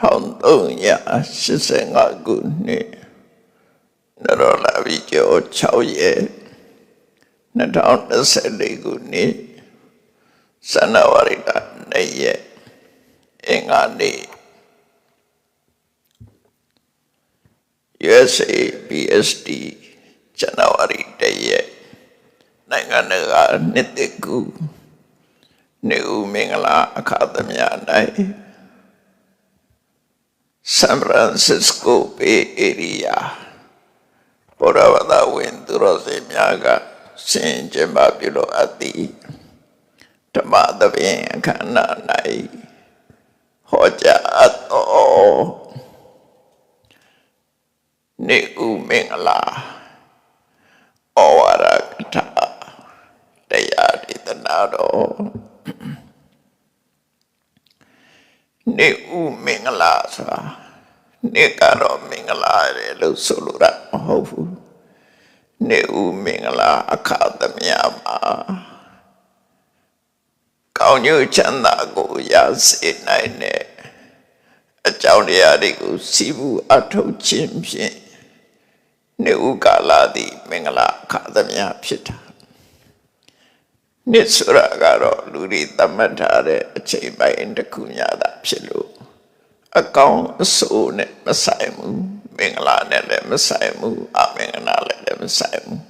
1385ခုနှစ်နရောလာပြီကျော်6ရက်2024ခုနှစ်ဇန်နဝါရီလ2ရက်အင်္ဂါနေ့ USA BST ဇန်နဝါရီ1ရက်နိုင်ငံတကာနှစ်တကူနေဦးမင်္ဂလာအခါသမယ၌San Francisco Bay Area ဘောရဝဒဝင်သူတော်စင်များကဆင်ကျင်းပပြုလို့အပ်သည်ဓမ္မသဘင်အခမ်းအနား၌ဟောကြားအပ်သောနေဦးမင်္ဂလာဩဝါဒကထာတရားဒေသနာတော်နေဦးမင်္ဂလာဆိုတာနေကတော့မင်္ဂလာရလို့ဆိုလိုတာမဟုတ်ဘူးနေဦးမင်္ဂလာအခါသမယမှာကောင်းကျိုးချမ်းသာကိုရစေနိုင်တဲ့အကြောင်းတရားတွေကိုစီးပူးအထောက်ခြင်းဖြင့်နေဦးကာလသည်မင်္ဂလာအခါသမယဖြစ်တာနှစ်ဆိုတာကတော့လူတွေသတ်မှတ်ထားတဲ့အချိန်ပိုင်းတစ်ခုများတာဖြစ်လို့အကောင်အဆိုးနဲ့မဆိုင်ဘူးမင်္ဂလာနဲ့လည်းမဆိုင်ဘူးအမင်္ဂလာလည်းမဆိုင်ဘူး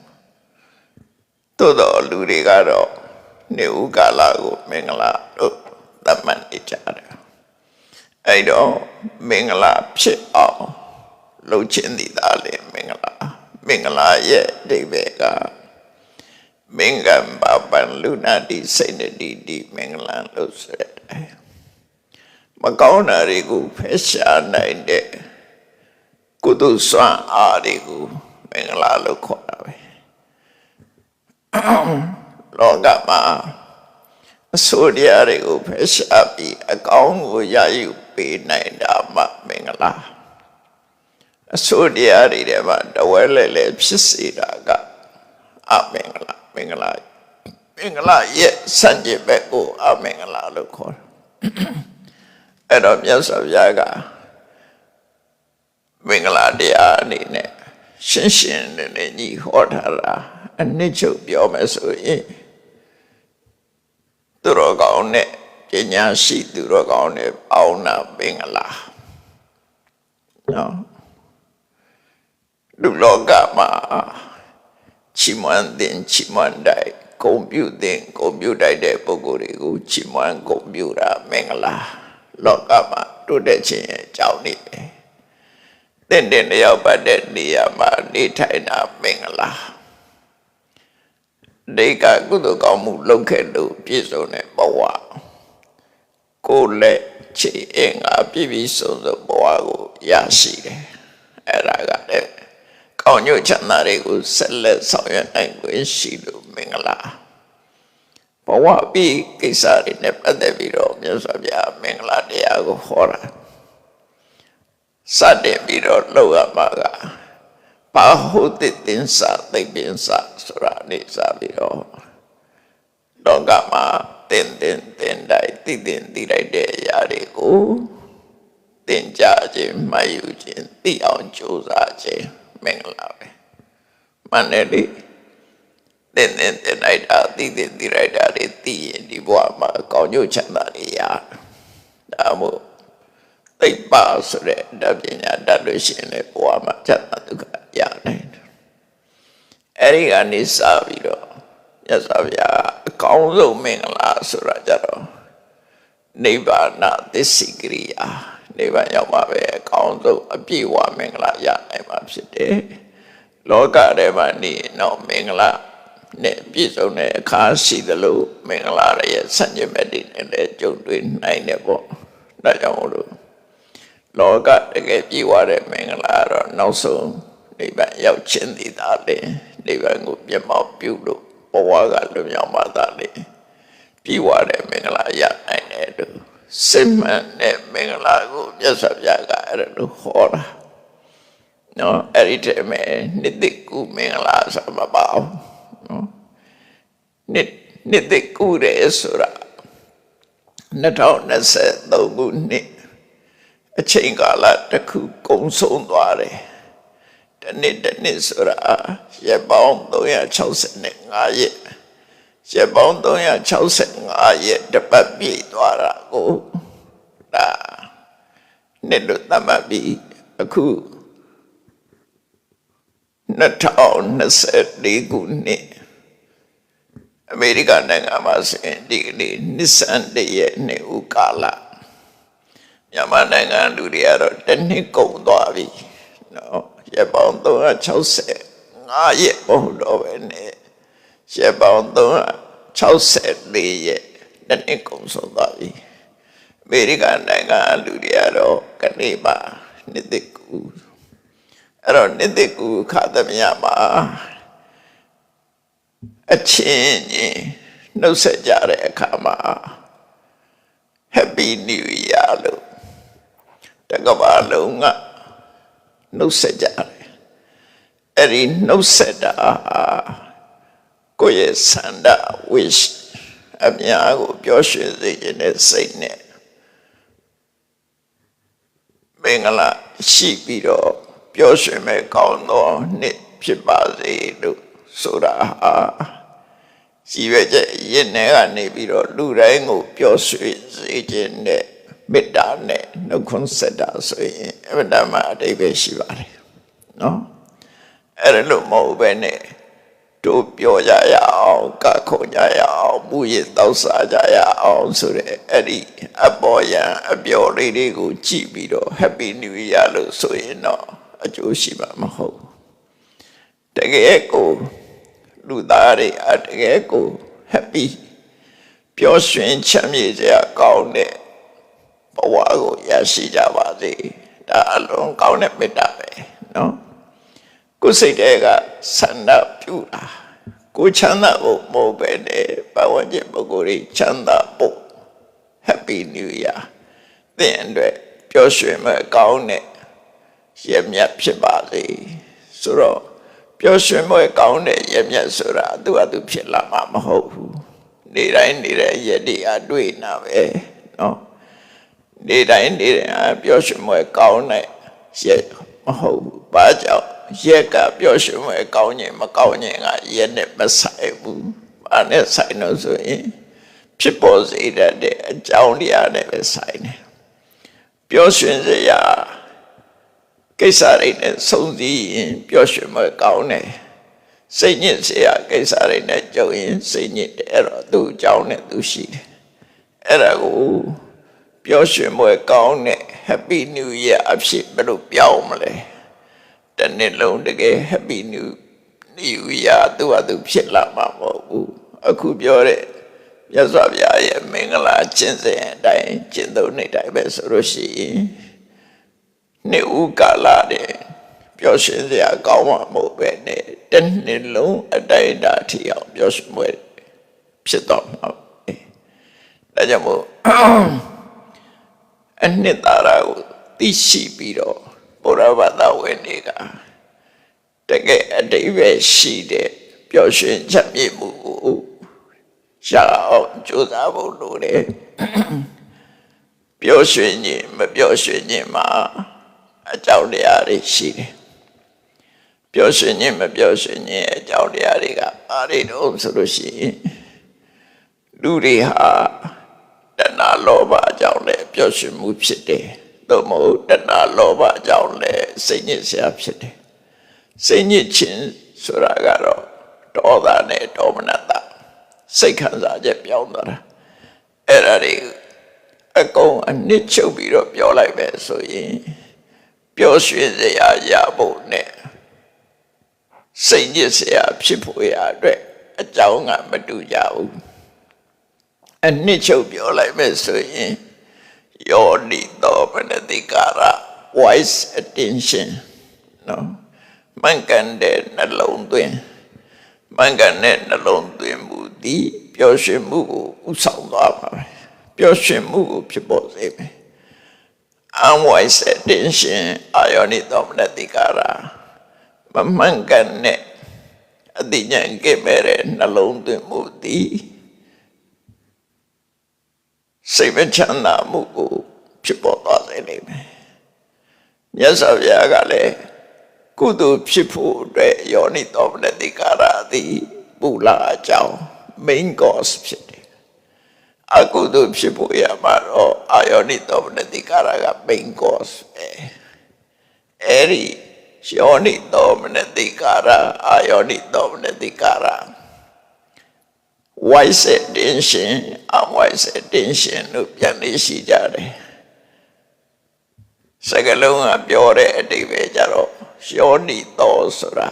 သို့တော်လူတွေကတော့နေဦးကာလကိုမင်္ဂလာလို့သတ်မှတ်နေကြတယ်အဲ့တော့မင်္ဂလာဖြစ်အောင်လုပ်ခြင်းသည်သာလေမင်္ဂလာရဲ့အဓိပ္ပာယ်ကမင်္ဂန်ပါပန်လူနာတိစိတ်တိတိမင်္ဂလာလို့ဆိုတဲ့မကောင်းတာတွေကိုဖယ်ရှားနိုင်တဲ့ကုသိုလ်စွမ်းအားတွေကိုမင်္ဂလာလို့ခေါ်တာပဲလောကမှာအဆိုးတရားတွေကိုဖယ်ရှားပြီးအကောင်းကိုရယူပေးနိုင်တာမှမင်္ဂလာအဆိုးတရားတွေထဲမှာတဝဲလဲဖြစ်စေတာကအမင်္ဂလာမင်္ဂလာရဲ့စံကျင်ဘက်ကိုအမင်္ဂလာလို့ခေါ်တယ်အဲ့တော့မြတ်စွာဘုရားကမင်္ဂလာတရားအနေနဲ့ရှင်းရှင်းနဲ့ညီဟောထားတာအနှစ်ချုပ်ပြောမယ်ဆိုရင်သူတော်ကောင်းနဲ့ပညာရှိသူတော်ကောင်းနဲ့ပေါင်းတာမင်္ဂလာနော်လူလောကမှာချီးမွမ်းတဲ့ချီးမွမ်းတိုက်ဂုဏ်ပြုတဲ့ဂုဏ်ပြုတိုက်တဲ့ပုဂ္ဂိုလ်တွေကိုချီးမွမ်းဂုဏ်ပြုတာမင်္ဂလာလောကမှာတိုးတက်ခြင်းရဲ့အကြောင်းနေပဲတဲ့ရောက်ပတ်တဲ့နေရာမှာနေထိုင်တာမင်္ဂလာဒီကကုသိုလ်ကောင်းမှုလုပ်ခဲ့လို့ပြည့်စုံတဲ့ဘဝကိုယ်လက်ချေအင်္ဂါပြည့်ပြည့်စုံစုံဘဝကိုရရှိတယ်အဲ့ဒါကလည်းကောင်းကျိုးချမ်းသာတွေကိုဆက်လက်ဆောင်ရွက်နိုင်ခွင့်ရှိလို့မင်္ဂလာဘဝပြီးကိစ္စတွေနဲ့ပတ်သက်ပြီးတော့မြတ်စွာဘုရားမင်္ဂလာတရားကိုဟောတာစတဲ့ပြီးတော့လောက်ရမှာကဘာဟုတ်တဲ့သင်္စာသိပ္ပင်စာဆိုတာနေစားပြီးတော့လောကမှာသင်တိုင်းသိလိုက်တဲ့အရာတွေကိုသင်ကြားခြင်းမှတ်ယူခြင်းသိအောင်ကြိုးစားခြင်းမင်္ဂလာပဲမှန်တယ်လေသင်လိုက်တာသိလိုက်တာတွေသိရင်ဒီဘဝမှာကောင်းကျိုးချမ်းသာတွေရဒါမို့သိပ္ပဆိုတဲ့ဓာတ်ပညာတတ်လို့ရှိရင်လည်းဘဝမှာချမ်းသာဒုက္ခရနိုင်တယ်အဲ့ဒီကနေစပြီးတော့မြတ်စွာဘုရားအကောင်းဆုံးမင်္ဂလာဆိုတာကြတော့နိဗ္ဗာန်သစ္စိကရိယာနိဗ္ဗာန်ရောက်မှာပဲအကောင်းဆုံးအပြည့်အဝမင်္ဂလာရနိုင်မှာဖြစ်တယ်လောကထဲမှာနေတော့မင်္ဂလာနဲ့ပြည့်စုံတဲ့အခါရှိသလိုမင်္ဂလာရဲ့ဆန့်ကျင်ဘက်တွေနဲ့လည်းကြုံတွေ့နိုင်တယ်ပေါ့ဒါကြောင့်မို့လို့လောကတကယ်ပြည့်ဝတဲ့မင်္ဂလာတော့နောက်ဆုံးနိဗ္ဗာန်ရောက်ခြင်းသည်သာလေနိဗ္ဗာန်ကိုမျက်မှောက်ပြုလို့ဘဝကလွတ်မြောက်မှသာလေပြည့်ဝတဲ့မင်္ဂလာရနိုင်တယ်လို့စိတ်မှန်တဲ့မင်္ဂလာကိုမြတ်စွာဘုရားကအဲ့လိုဟောတာနော်အဲ့ဒီတည်းမဲ့နှစ်သိကူမင်္ဂလာဆိုမပါဘူးနော်နှစ်သိကူတယ်ဆိုတာ2023ခုနှစ် အချိန်ကာလတစ်ခုကုန်ဆုံးသွားတယ်တစ်နှစ်ဆိုတာရက်ပေါင်း365ရက်ရက်ပေါင်း365ရက်တပတ်ပြည့်သွားတာကိုဒါနှစ်လို့သတ်မှတ်ပြီးအခု2024ခုနှစ်အမေရိကန်နိုင်ငံမှာဆိုရင်ဒီကနေ့နှစ်ဆန်းတရက်နှစ်ဦးကာလမြန်မာနိုင်ငံလူတွေကတော့တစ်နှစ်ကုန်သွားပြီနော်ရက်ပေါင်း365ရက်ပုံတော့ပဲနဲ့ရက်ပေါင်း364ရက်တစ်နှစ်ကုန်ဆုံးသွားပြီအမေရိကန်နိုင်ငံလူတွေကတော့ကနေ့မှာနှစ်သက်ကူအဲ့တော့နှစ်သက်ကူခါသမယမှာအချင်းချင်းနှုတ်ဆက်ကြတဲ့အခါမှာ Happy New Year လို့တကဘာလုံးကနှုတ်ဆက်ကြတယ်အဲ့ဒီနှုတ်ဆက်တာကိုယ့်ရဲ့ဆန္ဒ wish အများကိုပျော်ရွှင်စေခြင်းနဲ့စိတ်နဲ့မင်္ဂလာရှိပြီးတော့ပျော်ရွှင်မဲ့ကောင်းသောနှစ်ဖြစ်ပါစေလို့ဆိုတာရှိရတဲ့ရင်းနဲ့ကနေပြီးတော့လူတိုင်းကိုပျော်ရွှင်စေခြင်းနဲ့မေတ္တာနဲ့နှုတ်ခွန်းဆက်တာဆိုရင်အမှန်တမ်းအတိတ်ပဲရှိပါတယ်နော်အဲ့ဒါလို့မဟုတ်ပဲနဲ့တို့ပြောကြရအောင်ကခုံကြရအောင်မူရတောက်စားကြရအောင်ဆိုတဲ့အဲ့ဒီအပေါ်ယံအပျော်လေးတွေကိုကြည့်ပြီးတော့ Happy New Year လို့ဆိုရင်တော့အကျိုးရှိမှာမဟုတ်တကယ်ကိုလူသားတွေတကယ်ကို Happy ပျော်ရွှင်ချမ်းမြေ့စရာကောင်းတဲ့ဘဝကိုရရှိကြပါစေဒါအလုံးကောင်းတဲ့မေတ္တာပဲနော်ကိုယ်စိတ်ထဲကဆန္ဒပြုတာကိုချမ်းသာဖို့မဟုတ်ပဲနဲ့ပတ်ဝန်းကျင်ပုဂ္ဂိုလ်တွေချမ်းသာဖို့ Happy New Year သင်အတွက်ပျော်ရွှင်မဲ့ကောင်းတဲ့ရက်မြတ်ဖြစ်ပါစေဆိုတော့ပျော်ရွှင်မဲ့ကောင်းတဲ့ရက်မြတ်ဆိုတာသူ့အတူဖြစ်လာမှာမဟုတ်ဘူးနေတိုင်းနေတဲ့ရက်တွေအတွေ့နာပဲနော်နေတိုင်းနေတဲ့ပျော်ရွှင်မဲ့ကောင်းတဲ့ရက်မဟုတ်ဘူးဘာကြောင့်ရက်ကပျော်ရွှင်မဲ့ကောင်းခြင်းမကောင်းခြင်းကရက်နဲ့မဆိုင်ဘူး။ဘာနဲ့ဆိုင်လို့ဆိုရင်ဖြစ်ပေါ်စေတဲ့အကြောင်းတရားနဲ့ပဲဆိုင်တယ်။ပျော်ရွှင်စရာကိစ္စတွေနဲ့စုံစည်းရင်ပျော်ရွှင်မဲ့ကောင်းတယ်။စိတ်ညစ်စရာကိစ္စတွေနဲ့ကြုံရင်စိတ်ညစ်တယ်အဲ့တော့သူ့အကြောင်းနဲ့သူရှိတယ်။အဲ့ဒါကိုပျော်ရွှင်မဲ့ကောင်းတဲ့ Happy New Year အဖြစ်ဘယ်လိုပြောင်းမလဲ။တနေ့လုံးတကယ် Happy New Year သူ့အတူဖြစ်လာမှာမဟုတ်ဘူးအခုပြောတဲ့မြတ်စွာဘုရားရဲ့မင်္ဂလာကျင့်စဉ်အတိုင်းကျင့်သုံးနေတိုင်းပဲဆိုလို့ရှိရင်နှစ်ဦးကာလတဲ့ပျော်ရွှင်စရာကောင်းမှာမဟုတ်ပဲနဲ့တနေ့လုံးအတိုင်းအတာထီအောင်ပျော်ရွှင်ပွဲဖြစ်တော့မှာဒါကြောင့်မို့အနှစ်သာရကိုသိရှိပြီးတော့ဘုရားဘာသာဝင်တွေကတကယ်အတိတ်ပဲရှိတဲ့ပျော်ရွှင်ချက်မြေ့မှုကိုရှာအောင်ကြိုးစားဖို့လိုတယ်ပျော်ရွှင်ခြင်းမပျော်ရွှင်ခြင်းမှာအကြောင်းတရားတွေရှိတယ်ပျော်ရွှင်ခြင်းမပျော်ရွှင်ခြင်းအကြောင်းတရားတွေကအားတွေတော့ဆိုလို့ရှိရင်လူတွေဟာတဏှာလောဘအကြောင်းနဲ့ပျော်ရွှင်မှုဖြစ်တယ်သို့မဟုတ်တဏှာလောဘအကြောင်းနဲ့စိတ်ညစ်စရာဖြစ်တယ်စိတ်ညစ်ခြင်းဆိုတာကတော့ဒေါသနဲ့ဒေါမနတစိတ်ခံစားချက်ပြောင်းသွားတာအဲ့ဒါတွေအကုန်အနှစ်ချုပ်ပြီးတော့ပြောလိုက်ပဲဆိုရင်ပျော်ရွှင်စရာရဖို့နဲ့စိတ်ညစ်စရာဖြစ်ဖို့ရအတွက်အကြောင်းကမတူကြဘူးအနှစ်ချုပ်ပြောလိုက်ပဲဆိုရင်ယောနိသောမနတိကာရ wise attention နော်မှန်ကန်တဲ့နှလုံးသွင်းမှန်ကန်တဲ့နှလုံးသွင်းမှုဒီပျော်ရွှင်မှုကိုဥဆောင်သွားပါပဲပျော်ရွှင်မှုကိုဖြစ်ပေါ်စေမယ် unwise attention အာယောနိသောမနတိကာရမမှန်ကန်တဲ့အတိညာဉ်ကဲ့မဲ့တဲ့နှလုံးသွင်းမှုဒီစိတ်မချမ်းသာမှုကိုဖြစ်ပေါ်သွားစေလိမ့်မယ် မြတ်စွာဘုရားကလည်းကုသိုလ်ဖြစ်ဖို့အတွက်ယောနိသောမနတိကာရသည်ပူလာအကြောင်း main cause ဖြစ်တယ်အကုသိုလ်ဖြစ်ဖို့ရမှာတော့အာယောနိသောမနတိကာရက main cause ပဲအဲ့ဒီယောနိသောမနတိကာရအာယောနိသောမနတိကာရ wise attention unwise attention လို့ပြန်နေရှိကြတယ်စကလုံးကပြောတဲ့အတိတ်ပဲကြတော့ယောနိသောဆိုတာ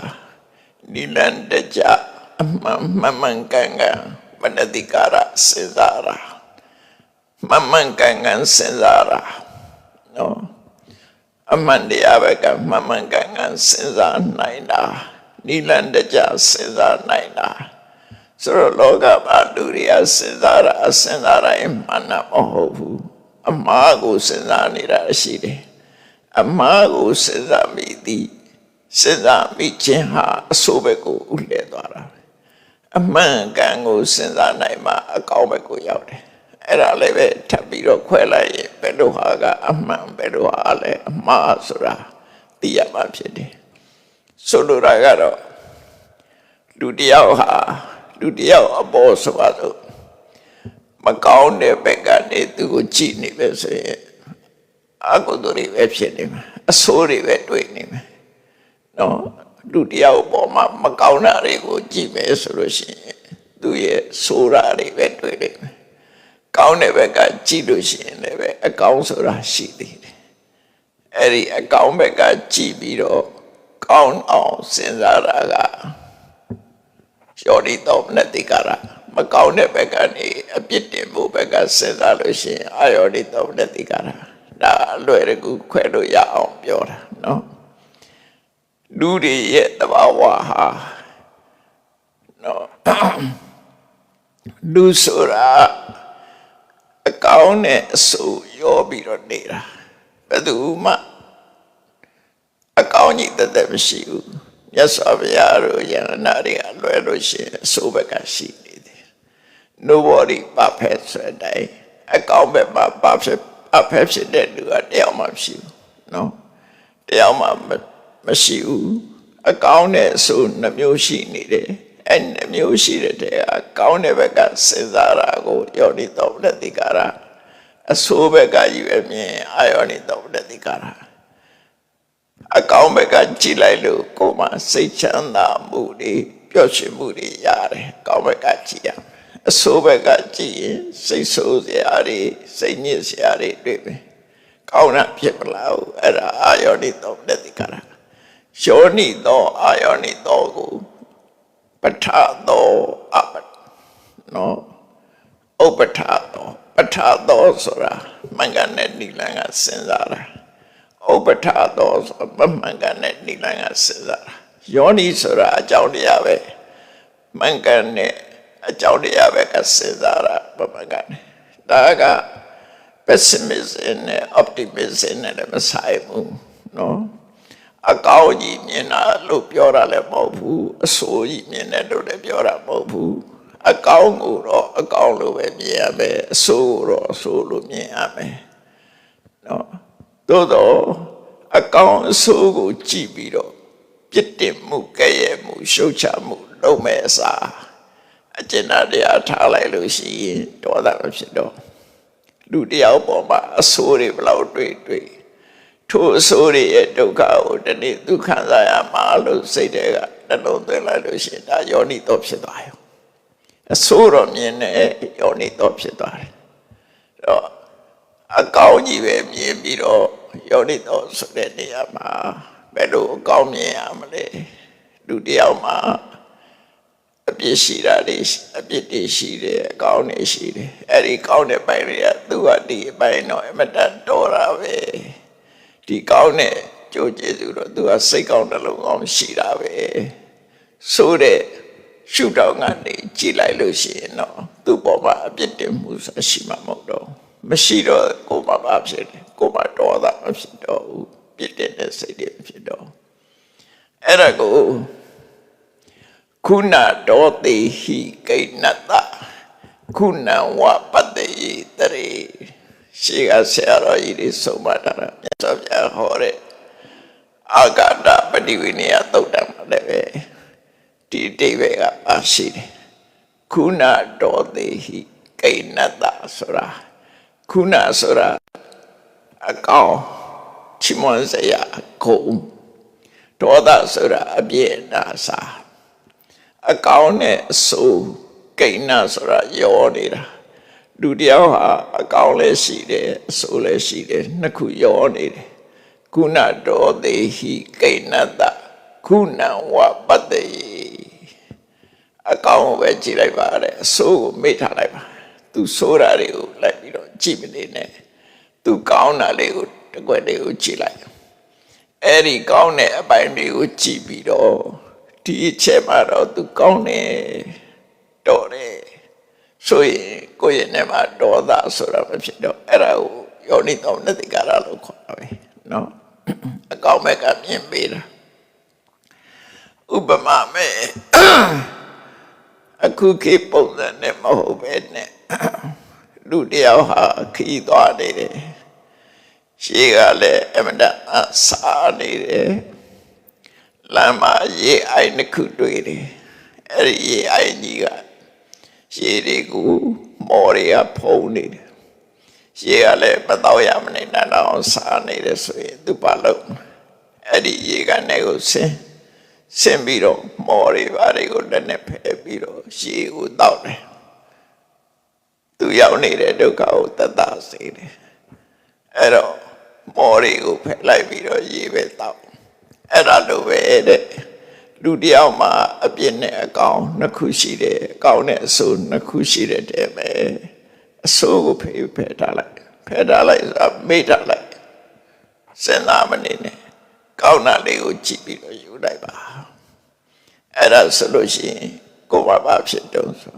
နိလန္တကြအမှန်ကန်ကန်မနတိကာရစဉ်းစားတာမှန်ကန်ကန်စဉ်းစားတာနော်အမှန်တရားပဲကမှန်ကန်ကန်စဉ်းစားနိုင်တာနိလန္တကြစဉ်းစားနိုင်တာဆိုတော့လောကမှာလူတွေကစဉ်းစားတာစဉ်းစားတိုင်းမှန်တာမဟုတ်ဘူးအမှားကိုစဉ်းစားနေတာရှိတယ်အမှားကိုစဉ်းစားမိသည်စဉ်းစားမိခြင်းဟာအဆိုးဘက်ကိုဥလဲသွားတာအမှန်ကန်ကိုစဉ်းစားနိုင်မှအကောင်းဘက်ကိုရောက်တယ်အဲ့ဒါလည်းပဲထပ်ပြီးတော့ခွဲလိုက်ရင်ဘယ်လိုဟာကအမှန်ဘယ်လိုဟာလည်းအမှားဆိုတာသိရမှာဖြစ်တယ်ဆိုလိုတာကတော့လူတယောက်ဟာလူတယောက်အပေါ်ဆိုတော့မကောင်းတဲ့ဘက်ကနေသူကိုကြည့်နေပဲဆိုရင်အကုသိုလ်တွေပဲဖြစ်နေမှာအဆိုးတွေပဲတွေ့နေမှာနော်လူတယောက်ပေါ်မှာမကောင်းတာတွေကိုကြည့်မယ်ဆိုလို့ရှိရင်သူရဲ့ဆိုးတာတွေပဲတွေ့နေမှာကောင်းတဲ့ဘက်ကကြည့်လို့ရှိရင်လည်းပဲအကောင်းဆိုတာရှိသေးတယ်အဲ့ဒီအကောင်းဘက်ကကြည့်ပြီးတော့ကောင်းအောင်စဉ်းစားတာကယောနိသောမနတိကာရမကောင်းတဲ့ဘက်ကနေအပြစ်တင်ဖို့ဘက်ကစဉ်းစားလို့ရှိရင်အာယောနိသောမနတိကာရဒါအလွယ်တကူခွဲလို့ရအောင်ပြောတာနော်လူတွေရဲ့သဘာဝဟာနော်လူဆိုတာအကောင်းနဲ့အဆိုးရောပြီးတော့နေတာဘယ်သူမှအကောင်းကြီးတသက်မရှိဘူးမြတ်စွာဘုရားတို့ယန္နာတွေအလွယ်လို့ရှိရင်အဆိုးဘက်ကရှိနေတယ် nobody perfect ဆိုတဲ့အကောင်းဘက်မှာ perfect ဖြစ်တဲ့လူကတယောက်မှမရှိဘူးနော်တယောက်မှမရှိဘူးအကောင်းနဲ့အဆိုးနှမျိုးရှိနေတယ်အဲ့နှမျိုးရှိတဲ့အကောင်းတဲ့ဘက်ကစဉ်းစားတာကိုယောနိသောမနတိကာရအဆိုးဘက်ကကြီးပဲမြင်အာယောနိသောမနတိကာရအကောင်းဘက်ကကြည့်လိုက်လို့ကိုယ်မှာစိတ်ချမ်းသာမှုတွေပျော်ရွှင်မှုတွေရတယ်အကောင်းဘက်ကကြည့်ရအဆိုးဘက်ကကြည့်ရင်စိတ်ဆိုးစရာတွေစိတ်ညစ်စရာတွေတွေ့မယ်ကောင်းတာဖြစ်မလားအဲ့ဒါအာယောနိသောမနတိကာရယောနိသောအာယောနိသောကိုပဋ္ဌာသောအပနော်ဥပဋ္ဌာသောပဋ္ဌာသောဆိုတာမင်္ဂန်နဲ့နိလန်ကစဉ်းစားတာဥပဋ္ဌာသောဆိုမမင်္ဂန်နဲ့နိလန်ကစဉ်းစားတာယောနိဆိုတာအကြောင်းတရားပဲမင်္ဂန်နဲ့အကြောင်းတရားပဲကစဉ်းစားတာမမင်္ဂန်ဒါက pessimism နဲ့ optimism နဲ့လည်းမဆိုင်ဘူးနော်အကောင်းကြီးမြင်တာလို့ပြောတာလည်းမဟုတ်ဘူးအဆိုးကြီးမြင်တယ်လို့လည်းပြောတာမဟုတ်ဘူးအကောင်းကိုတော့အကောင်းလို့ပဲမြင်ရမယ်အဆိုးကိုတော့အဆိုးလို့မြင်ရမယ်နော်သို့တော့အကောင်းအဆိုးကိုကြည့်ပြီးတော့ပြစ်တင်မှုကဲ့ရဲ့မှုရှုတ်ချမှုလုပ်မဲ့အစားအကျဉ်းတရားထားလိုက်လို့ရှိရင်ဒေါသမဖြစ်တော့လူတယောက်ပေါ်မှာအဆိုးတွေဘယ်လောက်တွေ့ထိုအဆိုးတွေရဲ့ဒုက္ခကိုတနေ့သူခံစားရမှာလို့စိတ်တွေကနှလုံးသွင်းလိုက်လို့ရှိရင်ဒါယောနိသောဖြစ်သွားရောအဆိုးတော့မြင်နေယောနိသောဖြစ်သွားတယ်အဲ့တော့အကောင်းကြီးပဲမြင်ပြီးတော့ယောနိသောဆိုတဲ့နေရာမှာဘယ်လိုအကောင်းမြင်ရမလဲလူတယောက်မှာအပြစ်ရှိတာတွေအပြစ်တွေရှိတယ်အကောင်းတွေရှိတယ်အဲ့ဒီကောင်းတဲ့ပိုင်းတွေကသူကဒီအပိုင်းတော့အမတန်တော်တာပဲဒီကောင်းတဲ့ကြိုးကျေစုတော့သူကစိတ်ကောင်းတဲ့လုံးကောင်းရှိတာပဲဆိုတဲ့ရှုထောင့်ကနေကြည့်လိုက်လို့ရှိရင်တော့သူ့ပေါ်မှာအပြစ်တင်မှုဆိုရှိမှာမဟုတ်တော့မရှိတော့ကိုယ်မှာဘာဖြစ်လဲကိုယ်မှာဒေါသမဖြစ်တော့ဘူးပြစ်တင်တဲ့စိတ်တွေဖြစ်တော့အဲ့ဒါကိုခုနဒေါတိဟိကိဏတခုနဝပတ္တိတရေရှိကဆရာတော်ကြီးတွေဆုံးမတာမြတ်စွာဘုရားဟောတဲ့ အာဂတပฏิဝိနည်းသုတ်တံမှာလည်းပဲဒီအဓိပ္ပာယ်ကပါရှိတယ်ခုနတော်သေးဟိကိဏတ္တဆိုတာခုနဆိုတာအကောင်ချီးမွမ်းစရာခုံဒေါသဆိုတာအပြည့်အနာစာအကောင်နဲ့အဆိုးကိဏဆိုတာရောနေတာလူတယောက်ဟာအကောင်လည်းရှိတယ်အဆိုးလည်းရှိတယ်နှစ်ခုရောနေတယ်ခုနတော်သေးဟိကိဏတ္တခုနဝပတ္တိအကောင်ကိုပဲကြည့်လိုက်ပါတဲ့အဆိုးကိုမေ့ထားလိုက်ပါသူဆိုးတာတွေကိုလိုက်ပြီးတော့ကြည့်မနေနဲ့သူကောင်းတာလေးကိုတကွက်လေးကိုကြည့်လိုက်အဲ့ဒီကောင်းတဲ့အပိုင်းတွေကိုကြည့်ပြီးတော့ဒီအချက်မှာတော့သူကောင်းတယ်တော်တယ်ဆိုရင်ကိုယ့်ရဲ့နေမှာဒေါသဆိုတာမဖြစ်တော့အဲ့ဒါကိုယောနိသောမနတိကာရလို့ခေါ်တာပဲနော်အကောင်းဘက်ကမြင်ပေးတာဥပမာမဲ့အခုခေတ်ပုံစံနဲ့မဟုတ်ပဲနဲ့လူတယောက်ဟာခီးသွားနေတယ်ရှေ့ကလည်းအမတအစားနေတယ်လမ်းမှာရေအိုင်တစ်ခုတွေ့တယ်အဲ့ဒီရေအိုင်ကြီးကရှေ့တွေကိုမော်တွေကဖုံးနေတယ်ရှေ့ကလည်းမတော့ရမနေတာတော့စားနေတယ်ဆိုရင်သူပါလို့အဲ့ဒီရေကနေကိုဆင်းပြီးတော့မော်တွေဘာတွေကိုလက်နဲ့ဖယ်ပြီးတော့ရှေ့ကိုတောက်တယ်သူရောက်နေတဲ့ဒုက္ခကိုတတ်စေတယ်အဲ့တော့မော်တွေကိုဖယ်လိုက်ပြီးတော့ရေပဲတောက်အဲ့ဒါလိုပဲတဲ့လူတယောက်မှာအပြစ်နဲ့အကောင်နှစ်ခုရှိတယ်အကောင်နဲ့အဆိုးနှစ်ခုရှိတယ်တဲ့ပဲအဆိုးကိုဖယ်ထားလိုက်ဆိုတာမေ့ထားလိုက်စဉ်းစားမနေနဲ့ကောင်းတာလေးကိုကြည့်ပြီးတော့ယူလိုက်ပါအဲ့ဒါဆိုလို့ရှိရင်ကိုယ်ဘာဖြစ်တုံးဆို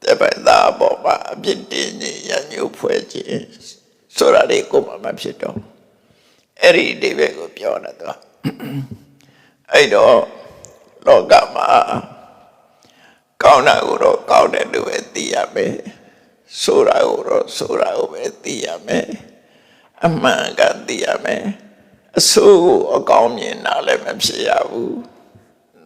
တပည့်သားပေါ်မှာအပြစ်တင်ခြင်းရညှို့ဖွဲ့ခြင်းဆိုတာလေးကိုယ်မဖြစ်တော့အဲ့ဒီဒီဘက်ကိုပြောနေတော့အဲ့တော့လောကမှာကောင်းတာကိုတော့ကောင်းတယ်လို့ပဲသိရမယ်ဆိုတာကိုတော့ဆိုတာကိုပဲသိရမယ်အမှန်ကသိရမယ်အဆိုးကိုအကောင်းမြင်တာလည်းမဖြစ်ရဘူး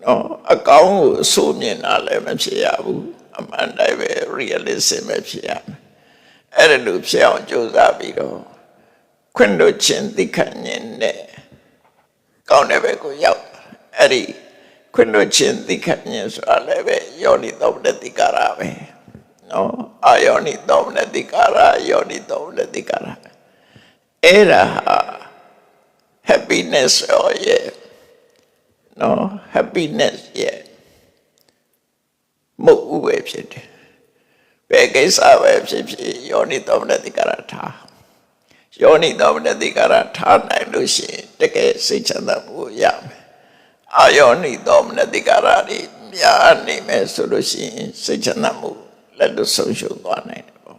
နော်အကောင်းကိုအဆိုးမြင်တာလည်းမဖြစ်ရဘူးအမှန်တိုင်းပဲ realism ပဲဖြစ်ရမယ်အဲ့ဒါလို့ဖြစ်အောင်ကြိုးစားပြီးတော့ခွင့်လွှတ်ခြင်းသိခံခြင်းနဲ့ကောင်းတဲ့ဘက်ကိုရောက်အဲ့ဒီခွင့်လွှတ်ခြင်းသိခံခြင်းဆိုတာလည်းပဲယောနိသောမနတိကာရပဲနော်အာယောနိသောမနတိကာရယောနိသောမနတိကာရအဲ့ဒါဟာ happiness ရဲ့နော် happiness ရဲ့မဟုတ်ပဲဖြစ်တယ်ဘယ်ကိစ္စပဲဖြစ်ဖြစ်ယောနိသောမနတိကာရထားယောနိသောမနတိကာရထားနိုင်လို့ရှိရင်တကယ်စိတ်ချမ်းသာမှုရမယ်အာယောနိသောမနတိကာရတွေများနေမယ်ဆိုလို့ရှိရင်စိတ်ချမ်းသာမှုလက်လွတ်ဆုံးရှုံးသွားနိုင်တယ်ပေါ့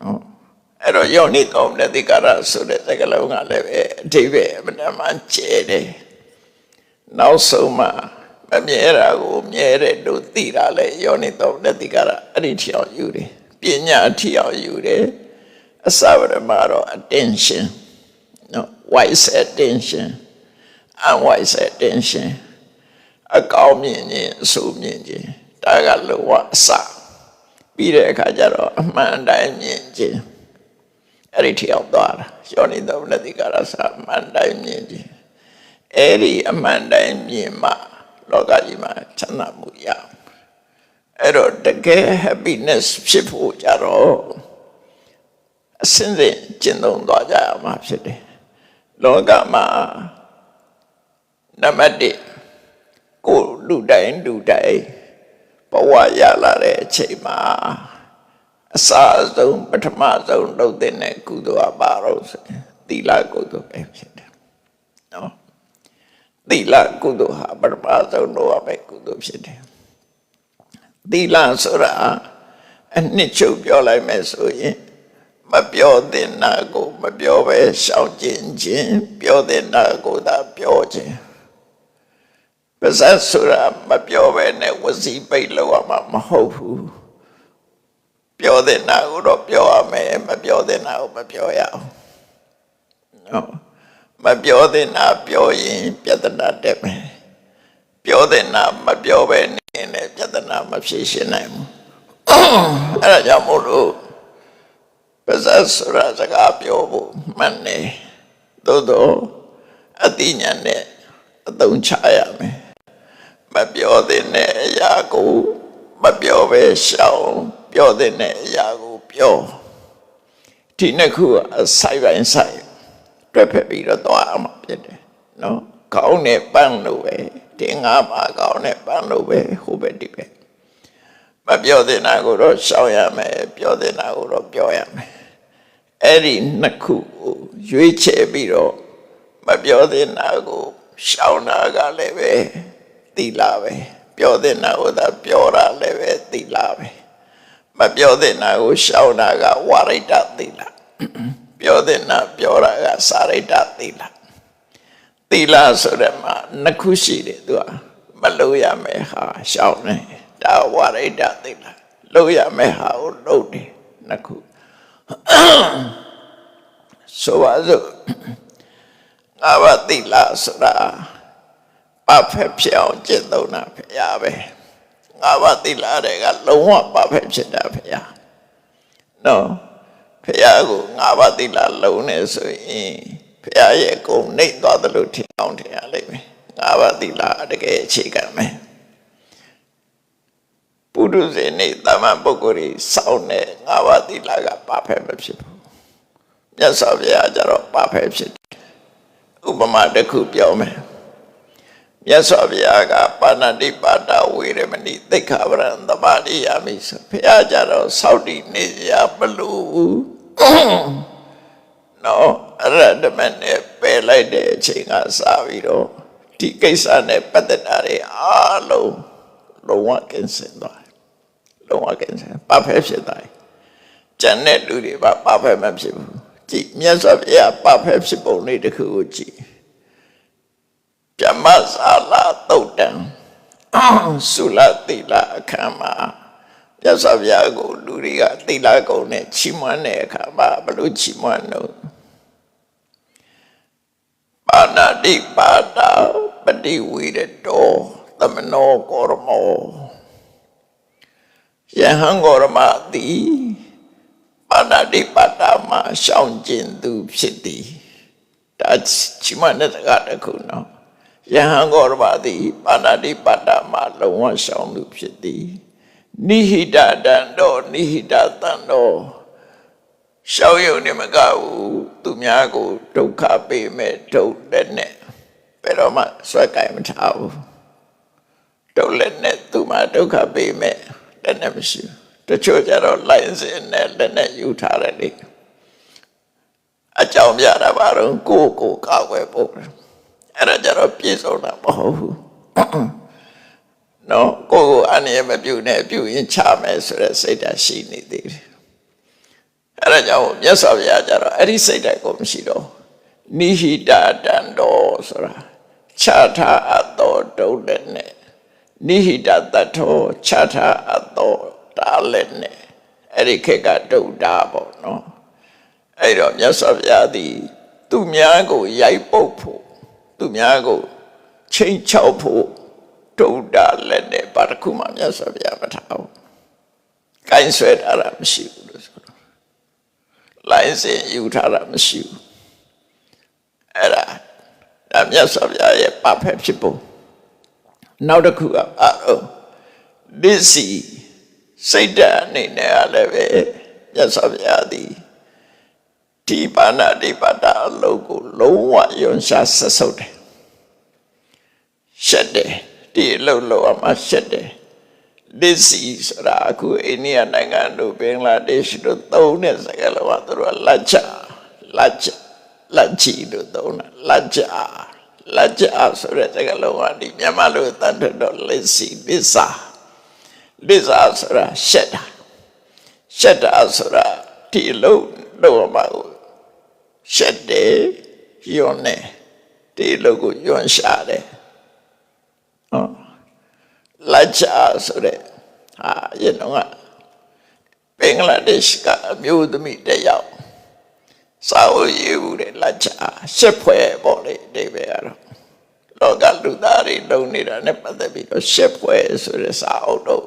နော်အဲ့တော့ယောနိသောမနတိကာရဆိုတဲ့စကားလုံးကလည်းပဲအဓိပ္ပာယ်အမှန်မှန်ကျဲတယ်နောက်ဆုံးမှမမြဲတာကိုမြဲတယ်လို့သိတာလေယောနိသောမနတိကာရအဲ့ဒီထီအောင်ယူတယ်ပညာထီအောင်ယူတယ်အစဝရမှာတော့ attention နော် wise attention unwise attention အကောင်းမြင်ခြင်းအဆိုးမြင်ခြင်းဒါကလောကအစပြီးတဲ့အခါကျတော့အမှန်တိုင်းမြင်ခြင်းအဲ့ဒီထီအောင်သွားတာယောနိသောမနတိကာရစာအမှန်တိုင်းမြင်ခြင်းအဲ့ဒီအမှန်တိုင်းမြင်မှလောကကြီးမှာချမ်းသာမှုရအဲ့တော့တကယ် happiness ဖြစ်ဖို့ကြတော့အစင်းစင်ကျင့်သုံးသွားကြရမှာဖြစ်တယ်လောကမှာနံပါတ်1ကိုလူတိုင်းဘဝရလာတဲ့အချိန်မှာအစအဆုံးပထမဆုံးလုပ်တဲ့ကုသိုလ်အပါတော့ဆိုသီလကုသိုလ်ပဲဖြစ်တယ်နော်သီလကုသိုလ်ဟာပထမဆုံးလုပ်ရမယ့်ကုသိုလ်ဖြစ်တယ်သီလဆိုတာအနှစ်ချုပ်ပြောလိုက်မယ်ဆိုရင်မပြောတဲ့နာကိုမပြောပဲရှောင်ကျဉ်ခြင်းပြောတဲ့နာကိုသာပြောခြင်းပါဇက်ဆိုတာမပြောပဲနဲ့ဝစီပိတ်လောက်မှာမဟုတ်ဘူးပြောတဲ့နာကိုတော့ပြောရမယ်မပြောတဲ့နာကိုမပြောရအောင်နော် မပြောတဲ့နာပြောရင်ပြဿနာတက်မယ်ပြောတဲ့နာမပြောဘဲနေရင်လည်းပြဿနာမဖြေရှင်းနိုင်ဘူးအဲ့ဒါကြောင့်မို့လို့ပါဇက်ဆိုတာစကားပြောဖို့မှန်တယ်သို့တော့အသိဉာဏ်နဲ့အသုံးချရမယ်မပြောတဲ့အရာကိုမပြောဘဲရှောင်ပြောတဲ့အရာကိုပြောဒီနှစ်ခုအဆိုင်ပိုင်းဆိုင်တွဲဖက်ပြီးတော့သွားမှာဖြစ်တယ်နော်ကောင်းတဲ့ပန်းလို့ပဲတင်ငါမှာကောင်းတဲ့ပန်းလို့ပဲဟိုပဲဒီပဲမပြောတဲ့နာကိုတော့ရှောင်ရမယ်ပြောတဲ့နာကိုတော့ပြောရမယ်အဲ့ဒီနှစ်ခုကိုရွေးချယ်ပြီးတော့မပြောတဲ့နာကိုရှောင်တာကလည်းပဲသီလပဲပြောတဲ့နာကိုသာပြောတာလည်းပဲသီလပဲမပြောတဲ့နာကိုရှောင်တာကဝါရိတသီလပြောတဲ့နာပြောတာကစာရိတသီလသီလဆိုတဲ့မှာနှစ်ခုရှိတယ်သူကမလို့ရမယ်ဟာရှောင်တယ်ဒါဝါရိတသီလလို့ရမယ်ဟာကိုလို့တယ်နှစ်ခုဆိုပါစို့ငါးပါးသီလဆိုတာပါဖက်ဖြစ်အောင်ကျင့်သုံးတာဖရာပဲငါးပါးသီလတွေကလုံးဝပါဖက်ဖြစ်တာဖရာနော်ဖရာကိုငါးပါးသီလလုံးနေဆိုရင်ဖရာရဲ့ဂုဏ်နှိမ့်သွားတယ်လို့ထင်အောင်ထင်ရလိမ့်မယ်ငါးပါးသီလတကယ်အခြေခံမယ်ပုရုဇဉ်နဲ့တမန်ပုဂ္ဂိုလ်တွေစောင့်နေငါးပါးသီလကပါဖက်မဖြစ်ဘူးမြတ်စွာဘုရားကျတော့ပါဖက်ဖြစ်တယ်ဥပမာတစ်ခုပြောမယ်မြတ်စွာဘုရားကပါဏာတိပါဒဝေရမဏိသိက္ခာပရံသမာဓိယာမိဆိုဘုရားကျတော့စောင့်တည်နေရမလို့နော်အရဒမနဲ့ပယ်လိုက်တဲ့အချိန်ကစပြီးတော့ဒီကိစ္စနဲ့ပတ်သက်တာတွေအားလုံးလုံးဝကင်းစင်သွားတယ်လုံးဝကင်းစင်ပါဖက်ဖြစ်သွားတယ်ကျန်တဲ့လူတွေပါဖက်မဖြစ်ဘူးကြည့်မြတ်စွာဘုရားပါဖက်ဖြစ်ပုံလေးတစ်ခုကိုကြည့်ဓမ္မစာလာသုတ်တံသုလသီလအခါမှာမြတ်စွာဘုရားကိုလူတွေကသီလကုံနဲ့ချီးမွမ်းတဲ့အခါမှာဘလို့ချီးမွမ်းလို့ပါဏာတိပါဒပတိဝိရတောသမနောကောရမောယဟံကောရမတိပါဏာတိပါဒမှာရှောင်ကျင်သူဖြစ်သည်ဒါချီးမွမ်းတဲ့စကားတစ်ခုနော်ယဟံကောရမတိပါဏာတိပါဒမှာလုံးဝရှောင်သူဖြစ်သည်နိဟိတတံတောနိဟိတတံတောရှောင်ရုံနဲ့မကဘူးသူများကိုဒုက္ခပေးမဲ့ဒုက္ခနဲ့ဘယ်တော့မှဆွဲကြိုင်မထားဘူးဒုက္ခနဲ့သူမှဒုက္ခပေးမဲ့လက်နဲ့မရှိဘူးတချို့ကြတော့လိုင်းစင်နဲ့လက်နဲ့ယူထားတယ်လေအကြောင်းပြတာပါတော့ကိုကောက်ွယ်ပို့အဲ့ဒါကြတော့ပြည့်စုံတာမဟုတ်ဘူးနော်ကိုအနေနဲ့မပြုနဲ့ပြုရင်ချမယ်ဆိုတဲ့စိတ်ဓာတ်ရှိနေသေးတယ်အဲ့ဒါကြောင့်မြတ်စွာဘုရားကြတော့အဲ့ဒီစိတ်ဓာတ်ကိုမရှိတော့နိဟိတတံတောဆိုတာချထားအပ်သောဒုက္ခနဲ့နိဟိတတထောချထားအပ်သောတာလည်းနဲ့အဲ့ဒီခေတ်ကဒုက္ခပေါ့နော်အဲ့တော့မြတ်စွာဘုရားသည်သူများကိုရိုက်ပုတ်ဖို့သူများကိုချိန်ချောက်ဖို့ဒုက္ခလည်းနဲ့ဘာတစ်ခုမှမြတ်စွာဘုရားမထားဘူး။ကိုင်းဆွဲထားတာမရှိဘူးလို့ဆိုတော့လိုင်းစင်ယူထားတာမရှိဘူး။အဲ့ဒါမြတ်စွာဘုရားရဲ့ပါဖက်ဖြစ်ပုံနောက်တစ်ခုကဒိစီစိတ်ဓာတ်အနေနဲ့လည်းပဲမြတ်စွာဘုရားသည်ဒီပါဏာတိပါဒအလုပ်ကိုလုံးဝယွန်ရှာဆက်ဆုပ်တယ်ရှက်တယ်ဒီအလုပ်လုပ်အောင်မှရှက်တယ်ဒိစီဆိုတာအခုအိန္ဒိယနိုင်ငံတို့ဘင်္ဂလားဒေ့ရှ်တို့သုံးတဲ့စကားလုံးကသူတို့ကလက်ချတို့သုံးတာလက်ချဆိုတဲ့စကားလုံးကဒီမြန်မာလိုတန်တော့လက်စီလိစာဆိုတာရှက်တာဆိုတာဒီအလုပ်လုပ်မှာကိုရှက်တယ်ယွန်းတယ်ဒီအလုပ်ကိုယွန်းရှာတယ်လက်ချဆိုတဲ့ရတော့ကဘင်္ဂလားဒေ့ရှ်ကအမျိုးသမီးတစ်ယောက် စာအုပ်ရေးဦးတဲ့လက်ချရှစ်ဖွဲ့ပေါ့လေအိဗယ်ကတော့လောကလူသားတွေလုံနေတာနဲ့ပတ်သက်ပြီးတော့ရှစ်ဖွဲ့ဆိုတဲ့စာအုပ်တော့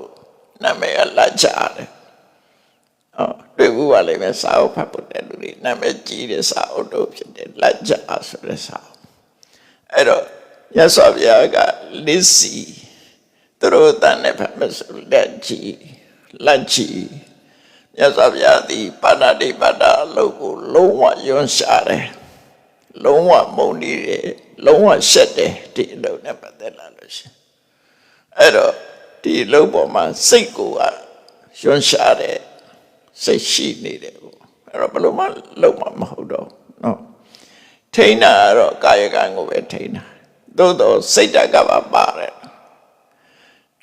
နာမည်ကလက်ချတယ်တွေ့ဘူးပါလိမ့်မယ်စာအုပ်ဖတ်ဖို့တဲ့လူတွေနာမည်ကြီးတဲ့စာအုပ်တော့ဖြစ်တဲ့လက်ချဆိုတဲ့စာအုပ်အဲ့တော့ရသော်ဗျာကလစ်စီသူတို့တန်တဲ့ဖတ်မဆိုလက်ကြီးရသော်ဗျာဒီပါဏာတိပါဒအလုပ်ကိုလုံးဝယွန်းရှာတယ်လုံးဝမုံနေတယ်လုံးဝရှက်တယ်ဒီအလုပ်နဲ့ပတ်သက်လာလို့ရှိရင်အဲ့တော့ဒီအလုပ်ပေါ်မှာစိတ်ကိုယွန်းရှာတယ်စိတ်ရှိနေတယ်ပေါ့အဲ့တော့ဘယ်လိုမှလုံးမမဟုတ်တော့နော်ထိန်းတာကတော့ကာယကံကိုပဲထိန်းတာသို့တော့စိတ်ဓာတ်ကပါပါတယ်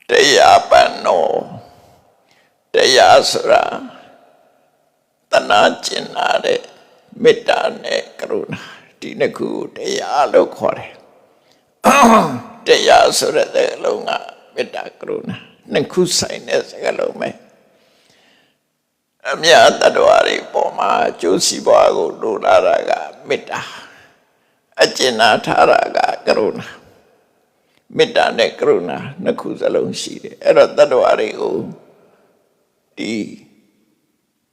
တရားပန်တော်တရားဆိုတာတနာကျင်နာတဲ့မေတ္တာနဲ့ကရုဏာဒီနှစ်ခုတရားလို့ခေါ်တယ်တရားဆိုတဲ့စကားလုံးကမေတ္တာကရုဏာနှစ်ခုဆိုင်တဲ့စကားလုံးပဲအမြတ်တ attva တွေပေါ်မှာကျိုးစီးပွားကိုလိုလားတာကမေတ္တာအကျဉ်းနာထားတာကကရုဏာမေတ္တာနဲ့ကရုဏာနှစ်ခုစလုံးရှိတယ်အဲ့တော့တ attva တွေကိုဒီ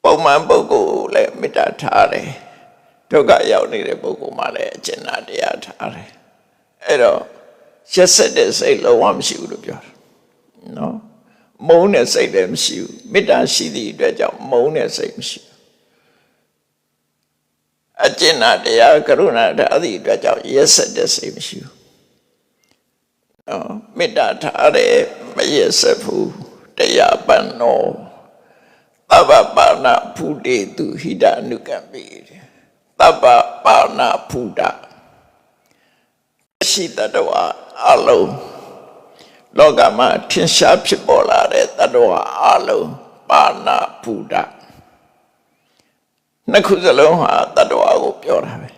ပုံမှန်ပုဂ္ဂိုလ်လည်းမေတ္တာထားတယ်ဒုက္ခရောက်နေတဲ့ပုဂ္ဂိုလ်မှလည်းအကျဉ်းနာတရားထားတယ်အဲ့တော့ရက်စက်တဲ့စိတ်လုံးဝမရှိဘူးလို့ပြောတာနော်မုန်းတဲ့စိတ်လည်းမရှိဘူးမေတ္တာရှိသည့်အတွက်ကြောင့်မုန်းတဲ့စိတ်မရှိဘူးအကျဉ်းနာတရားကရုဏာထားသည့်အတွက်ကြောင့်ရက်စက်တဲ့စိတ်မရှိဘူးနော်မေတ္တာထားတယ်မရက်စက်ဘူးတရားပန်တော်သဗ္ဗပါဏဖုတေတုဟိတအနုကံပိသဗ္ဗပါဏဖုတရှိတ attva အလုံးလောကမှာထင်ရှားဖြစ်ပေါ်လာတဲ့ attva အလုံးပါဏဖုတနှစ်ခုစလုံးဟာ attva ကိုပြောတာပဲ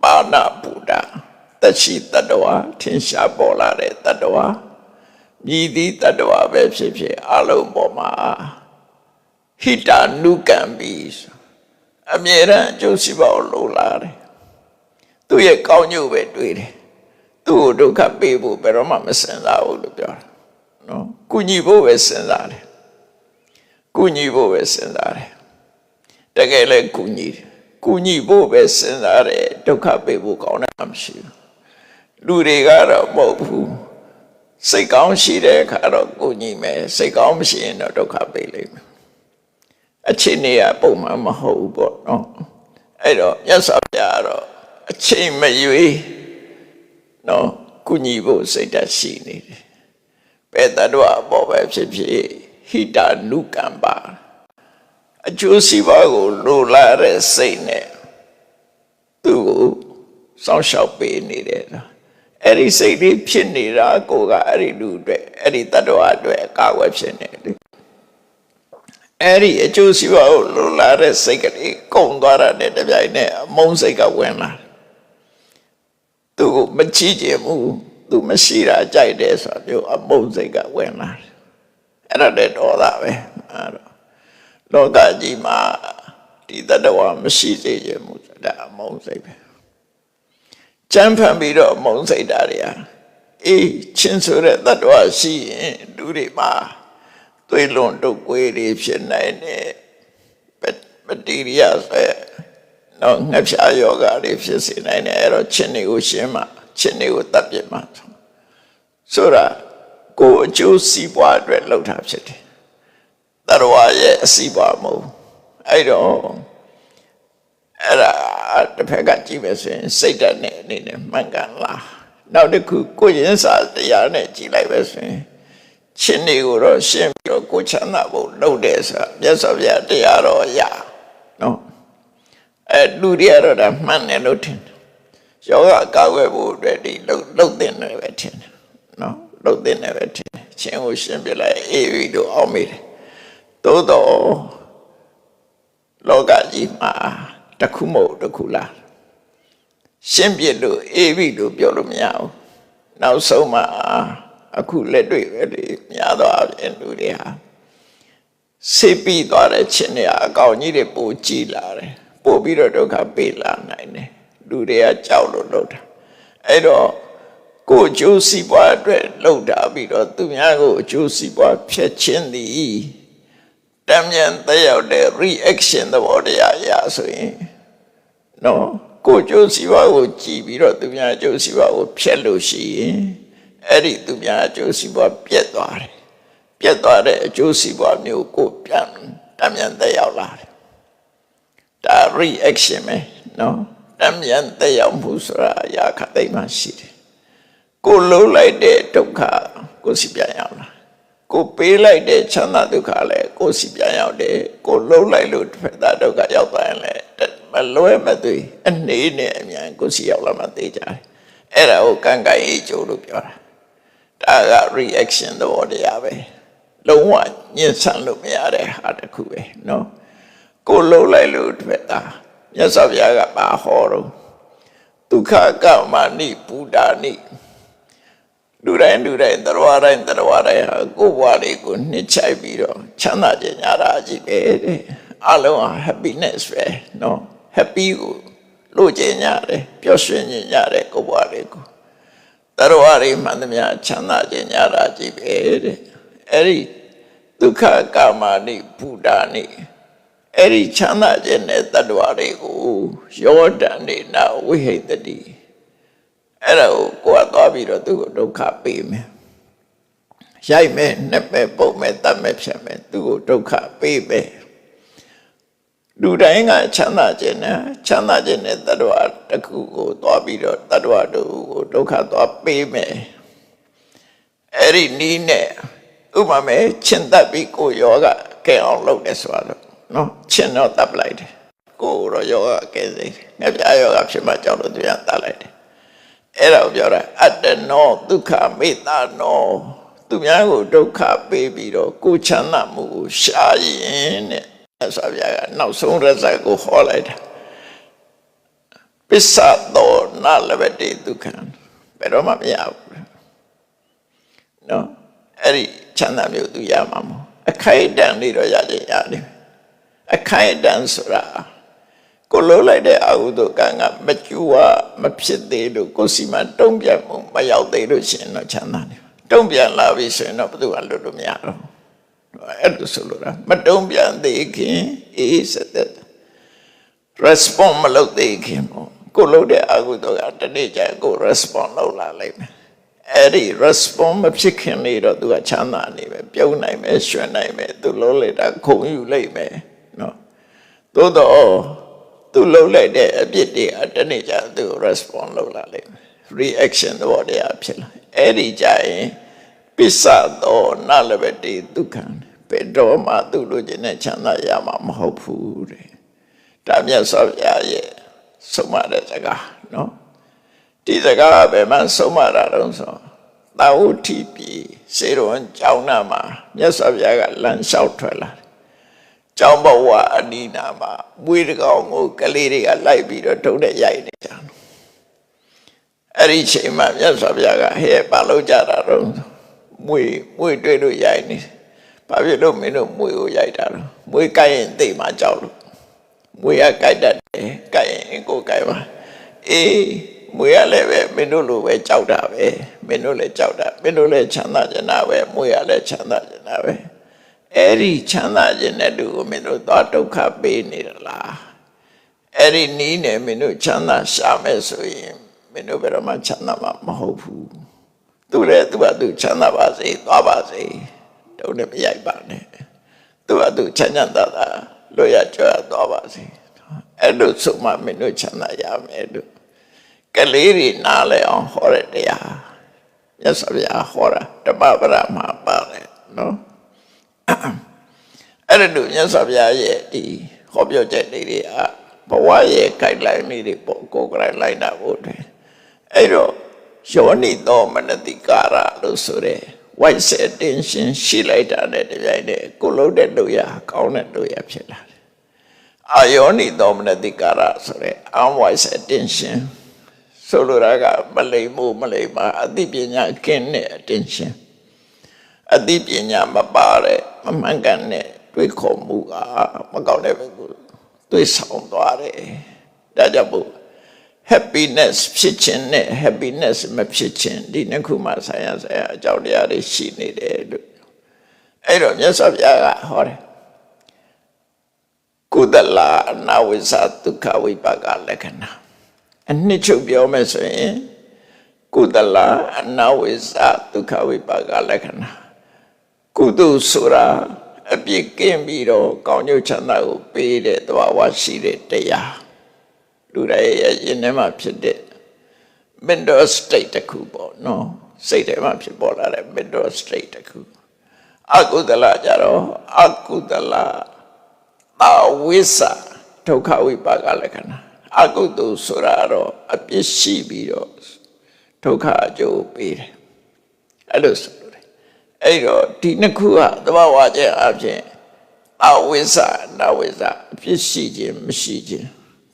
ပါဏဖုတသက်ရှိ attva ထင်ရှားပေါ်လာတဲ့ attva မြည်သည့် attva ပဲဖြစ်ဖြစ်အလုံးပေါ်မှာဟိတနုကံပိအမြဲတမ်းအကျိုးစီးပွားကိုလိုလားတယ်သူ့ရဲ့ကောင်းကျိုးပဲတွေးတယ်သူ့ကိုဒုက္ခပေးဖို့ဘယ်တော့မှမစင်စားဘူးလို့ပြောတာနော်ကုညီဖို့ပဲစဉ်းစားတယ်ကုညီဖို့ပဲစဉ်းစားတယ်တကယ်လည်းကုညီဖို့ပဲစဉ်းစားတယ်ဒုက္ခပေးဖို့ကောင်းတယ်မရှိဘူးလူတွေကတော့မဟုတ်ဘူးစိတ်ကောင်းရှိတဲ့အခါတော့ကုညီမယ်စိတ်ကောင်းမရှိရင်တော့ဒုက္ခပေးလိမ့်မယ်အချိန်နေရပုံမှန်မဟုတ်ဘူးပေါ့နော်အဲ့တော့မြတ်စွာဘုရားတော့အချိန်မရွေးနော်ကုညီဖို့စိတ်ဓာတ်ရှိနေတယ်ဘယ်တ attva ပေါ်ပဲဖြစ်ဖြစ်ဟိတနုကံပါအကျိုးစီးပွားကိုလိုလားတဲ့စိတ်နဲ့သူ့ကိုစောင့်ရှောက်ပေးနေတယ်အဲ့ဒီစိတ်လေးဖြစ်နေတာကိုကအဲ့ဒီလူအတွက်အဲ့ဒီတ attva အတွက်အကာအကွယ်ဖြစ်နေတယ်အဲ့ဒီအကျိုးစီးပွားကိုလိုလားတဲ့စိတ်ကလေးကုန်သွားတာနဲ့တပြိုင်နက်အမုန်းစိတ်ကဝင်လာသူကိုမချီးကျင်ဘူးသူမရှိတာကြိုက်တယ်ဆိုတာမျိုးအမုန်းစိတ်ကဝင်လာအဲ့ဒါလည်းဒေါသပဲအဲ့တော့လောကကြီးမှာဒီတ attva မရှိစေချင်ဘူးဆိုတာအမုန်းစိတ်ပဲကြမ်းဖန်ပြီးတော့အမုန်းစိတ်ဓာတ်တွေဟာအေးချင်းဆိုတဲ့တ attva ရှိရင်လူတွေမှာသွေးလွန်တုပ်ကွေးတွေဖြစ်နိုင်တယ်ဘက်တီးရီးယားဆိုတော့ငှက်ဖျားယောဂတွေဖြစ်စေနိုင်တယ်အဲ့တော့ချင်းတွေကိုရှင်းမှချင်းတွေကိုတတ်ပြစ်မှဆိုတာကိုယ်အကျိုးစီးပွားအတွက်လုပ်တာဖြစ်တယ်တ attva ရဲ့အစီးပွားမဟုတ်အဲ့တော့အဲ့ဒါတစ်ဖက်ကကြည့်မယ်ဆိုရင်စိတ်ဓာတ်နဲ့အနေနဲ့မှန်ကန်လားနောက်တစ်ခုကိုယ်ရင်းစာတရားနဲ့ကြည့်လိုက်ပဲဆိုရင်ချင်းတွေကိုတော့ရှင်းပြီးတော့ကိုချမ်းသာဖို့လုပ်တယ်ဆိုတာမြတ်စွာဘုရားတရားတော်အရာနော်လူတွေကတော့ဒါမှန်တယ်လို့ထင်တယ်ယောဂကာကွယ်ဖို့အတွက်ဒီလှုပ်တဲ့နယ်ပဲထင်တယ်နော်လှုပ်တဲ့နယ်ပဲထင်တယ်ချင်းကိုရှင်းပြလိုက်အေးပြီးတော့အောင်မိတယ်သို့တော့လောကကြီးမှာတစ်ခုမဟုတ်တစ်ခုလားရှင်းပြလို့အေးပြီးလို့ပြောလို့မရဘူးနောက်ဆုံးမှာအခုလက်တွေ့ပဲလေများသောအားဖြင့်လူတွေဟာစိတ်ပြီးသွားတဲ့ချင်းတွေအကောင်ကြီးတွေပိုကြည်လာတယ် ပို့ပြီးတော့ဒုက္ခပေးလာနိုင်တယ်လူတွေကကြောက်လို့လုပ်တာအဲ့တော့ကိုယ်ကျိုးစီးပွားအတွက်လုပ်တာပြီးတော့သူများကိုအကျိုးစီးပွားဖျက်ခြင်းသည်တမ်းမြန်သက်ရောက်တဲ့ reaction သဘောတရားအရာဆိုရင်နော်ကိုယ်ကျိုးစီးပွားကိုကြည်ပြီးတော့သူများအကျိုးစီးပွားကိုဖျက်လို့ရှိရင်အဲ့ဒီသူများအကျိုးစီးပွားပြတ်သွားတယ်ပြတ်သွားတဲ့အကျိုးစီးပွားမျိုးကိုပြန်တမ်းမြန်သက်ရောက်လာတယ်ဒါ reaction ပဲနော်တမ်းမြန်သက်ရောက်မှုဆိုတာအရာခသိမှရှိတယ်ကိုလုံးလိုက်တဲ့ဒုက္ခကိုစီပြန်ရောက်လာကိုပေးလိုက်တဲ့ချမ်းသာဒုက္ခလည်းကိုစီပြန်ရောက်တယ်ကိုလုံးလိုက်လို့တစ်ဖက်သားဒုက္ခရောက်သွားရင်လည်းမလွဲမသွေအနေနဲ့အမြန်ကိုစီရောက်လာမှသိကြတယ်အဲ့ဒါကိုကံကံရေးကျိုးလို့ပြောတာဒါက reaction သဘောတရားပဲလုံးဝညှဉ်းဆန်လို့မရတဲ့ဟာတစ်ခုပဲနော်ကိုလုံးလိုက်လို့တစ်ဖက်သားမြတ်စွာဘုရားကပါဟောတော့ဒုက္ခကမ္မနိဗုဒ္ဓနိလူတိုင်းတရားတိုင်းဟာကိုယ်ဘဝလေးကိုနှစ်ချိုက်ပြီးတော့ချမ်းသာကြညာတာကြီးပဲတဲ့အလုံးဟာ happiness ပဲနော် happy ကိုလို့ကြညာတယ်ပျော်ရွှင်ကြညာတယ်ကိုယ်ဘဝလေးကိုတရားတွေမှန်သမျှချမ်းသာကြညာတာကြီးပဲတဲ့အဲ့ဒီဒုက္ခကာမနိဗုဒ္ဓနိအဲ့ဒီချမ်းသာခြင်းနဲ့တ attva တွေကိုယောဒန်နေနာဝိဟိတတိအဲ့ဒါကိုယ်ကသွားပြီးတော့သူ့ကိုဒုက္ခပေးမယ်ရိုက်မယ်နှစ်ပဲပုတ်မယ်တတ်မယ်ဖြတ်မယ်သူ့ကိုဒုက္ခပေးမယ်လူတိုင်းကချမ်းသာခြင်းနဲ့တ attva တစ်ခုကိုသွားပြီးတော့တ attva တို့ကိုဒုက္ခသွားပေးမယ်အဲ့ဒီနီးနဲ့ဥပမာချင်တတ်ပြီးကိုယောဂကဲအောင်လုပ်တယ်ဆိုတော့နော်ချင်တော့တပ်လိုက်တယ်ကိုရောယောဂကဲစိငါပြယောဂဖြစ်မှကြောက်လို့သူရတတ်လိုက်တယ်အဲ့ဒါကိုပြောတာအတ္တနောဒုက္ခမေတ္တာနောသူများကိုဒုက္ခပေးပြီးတော့ကိုချမ်းသာမှုကိုရှာရင်တဲ့အဲ့ဆိုပြကနောက်ဆုံးရဇတ်ကိုဟောလိုက်တာပစ္ဆသောနာလဘတိဒုက္ခဘယ်တော့မှမရဘူးနော်အဲ့ဒီချမ်းသာမျိုးသူရမှာမဟုတ်အခိုက်အတန့်လေးတော့ရကြရတယ်အခိုက်အတန့်ဆိုတာကိုလုံးလိုက်တဲ့အဟုသို့ကံကမကျူဝမဖြစ်သေးလို့ကိုစီမတုံ့ပြန်မှုမရောက်သေးလို့ရှင်တော့ချမ်းသာတယ်တုံ့ပြန်လာပြီဆိုရင်တော့ဘယ်သူမှလွတ်လို့မရတော့အဲ့လိုဆိုလို့မတုံ့ပြန်သေးခင်အေးစတဲ့ response မလုပ်သေးခင်ပေါ့ကိုလုံးတဲ့အဟုသို့ကတနေ့ကျရင်ကို response လုပ်လာလိမ့်မယ်အဲ့ဒီ response မဖြစ်ခင်လေးတော့သူကချမ်းသာနေပဲပြုံးနိုင်မယ်ရွှင်နိုင်မယ်သူလုံးလိုက်တာခုံယူလိုက်မယ်နော်သို့တော့သူလုံးလိုက်တဲ့အပြစ်တွေအတနေ့ကျသူ response လုပ်လာလိမ့်မယ် reaction သဘောတရားဖြစ်လာအဲ့ဒီကြရင်ပစ္စသောနာလဘတိဒုက္ခံဘယ်တော့မှသူ့လိုချင်တဲ့ချမ်းသာရမှာမဟုတ်ဘူးတဲ့ဒါမြတ်စွာဘုရားရဲ့ဆုံးမတဲ့စကားနော်ဒီစကားပဲမှဆုံးမတာတော့ဆိုသာဝတိပြည်စေရွန်ကျောင်းနာမှာမြတ်စွာဘုရားကလမ်းလျှောက်ထွက်လာကျောင်းဘဝအနိနာမှာမွေးတကောင်ကိုကလေးတွေကလိုက်ပြီးတော့ထုံတဲ့ရိုက်နေကြတယ်အဲ့ဒီချိန်မှာမြတ်စွာဘုရားကဟဲ့ဘာလို့ကြတာတော့မွေတွေ့လို့ရိုက်နေဘာဖြစ်လို့မင်းတို့မွေကိုရိုက်တာတော့မွေကိုက်ရင်သိမှကြောက်လို့မွေကကိုက်တတ်တယ်ကိုက်ရင်ကိုကိုက်ပါအေးမွေရလည်းပဲမင်းတို့လိုပဲကြောက်တာပဲမင်းတို့လည်းကြောက်တာမင်းတို့လည်းချမ်းသာကြတာပဲမွေရလည်းချမ်းသာကြတာပဲအဲ့ဒီချမ်းသာခြင်းတဲ့လူကိုမင်းတို့သွားဒုက္ခပေးနေရလားအဲ့ဒီနီးနေမင်းတို့ချမ်းသာရှာမယ်ဆိုရင်မင်းတို့ဘယ်တော့မှချမ်းသာမှာမဟုတ်ဘူးသူလည်းသူကသူချမ်းသာပါစေသွားပါစေတုံးနဲ့မရိုက်ပါနဲ့သူကသူချမ်းသာတာလွတ်ရကြွသွားပါစေအဲ့လိုဆိုမှမင်းတို့ချမ်းသာရမယ်လို့ကလေးတွေနားလဲအောင်ဟောတဲ့တရားမြတ်စွာဘုရားဟောတာဓမ္မပဒမှာပါတယ်နော်အဲ့ဒါလို့မြတ်စွာဘုရားရဲ့ဒီဟောပြောချက်လေးတွေကဘဝရဲ့ guideline လေးတွေပေါ့ကိုယ်ကလိုက်တာဖို့တယ်အဲ့တော့ယောနိသောမနတိကာရလို့ဆိုတဲ့ white attention ရှိလိုက်တာနဲ့တပြိုင်တည်းကိုလုံးတဲ့လူရကောင်းတဲ့လူရဖြစ်လာတယ်အာယောနိသောမနတိကာရဆိုတဲ့ unwise attention ဆိုလိုတာကမလိမ္မို့မလိမ္မာအသိပညာကင်းတဲ့ attention အသိပညာမပါတဲ့မမှန်ကန်တဲ့တွေးခေါ်မှုကမကောင်းတဲ့ဘက်ကိုသူ တွေ့ဆောင်သွားတယ်ဒါကြောင့်မို့ happiness ဖြစ်ခြင်းနဲ့ happiness မဖြစ်ခြင်းဒီနှစ်ခုမှဆိုင်ရာအကြောင်းတရားတွေရှိနေတယ်လို့အဲ့တော့မြတ်စွာဘုရားကဟောတယ်ကုသလအနဝိဇ္ဇဒုက္ခဝိပါကလက္ခဏာအနှစ်ချုပ်ပြောမယ်ဆိုရင်ကုသလအနဝိဇ္ဇဒုက္ခဝိပါကလက္ခဏာကုသိုလ်ဆိုတာအပြစ်ကင်းပြီးတော့ကောင်းကျိုးချမ်းသာကိုပေးတဲ့သဘာဝရှိတဲ့တရားလူတိုင်းရဲ့ယဉ်ထဲမှာဖြစ်တဲ့ mental state တစ်ခုပေါ့နော်စိတ်ထဲမှာဖြစ်ပေါ်လာတဲ့ mental state တစ်ခုအကုသလကြတော့အကုသလအဝိဇ္ဇဒုက္ခဝိပါကလက္ခဏာအကုသိုလ်ဆိုတာတော့အပြစ်ရှိပြီးတော့ဒုက္ခအကျိုးပေးတယ်အဲ့လိုဆိုလို့အဲ့တော့ဒီနှစ်ခုကသဘာဝကျအဖြစ်အဝိဇ္ဇနဝိဇ္ဇအပြစ်ရှိခြင်းမရှိခြင်း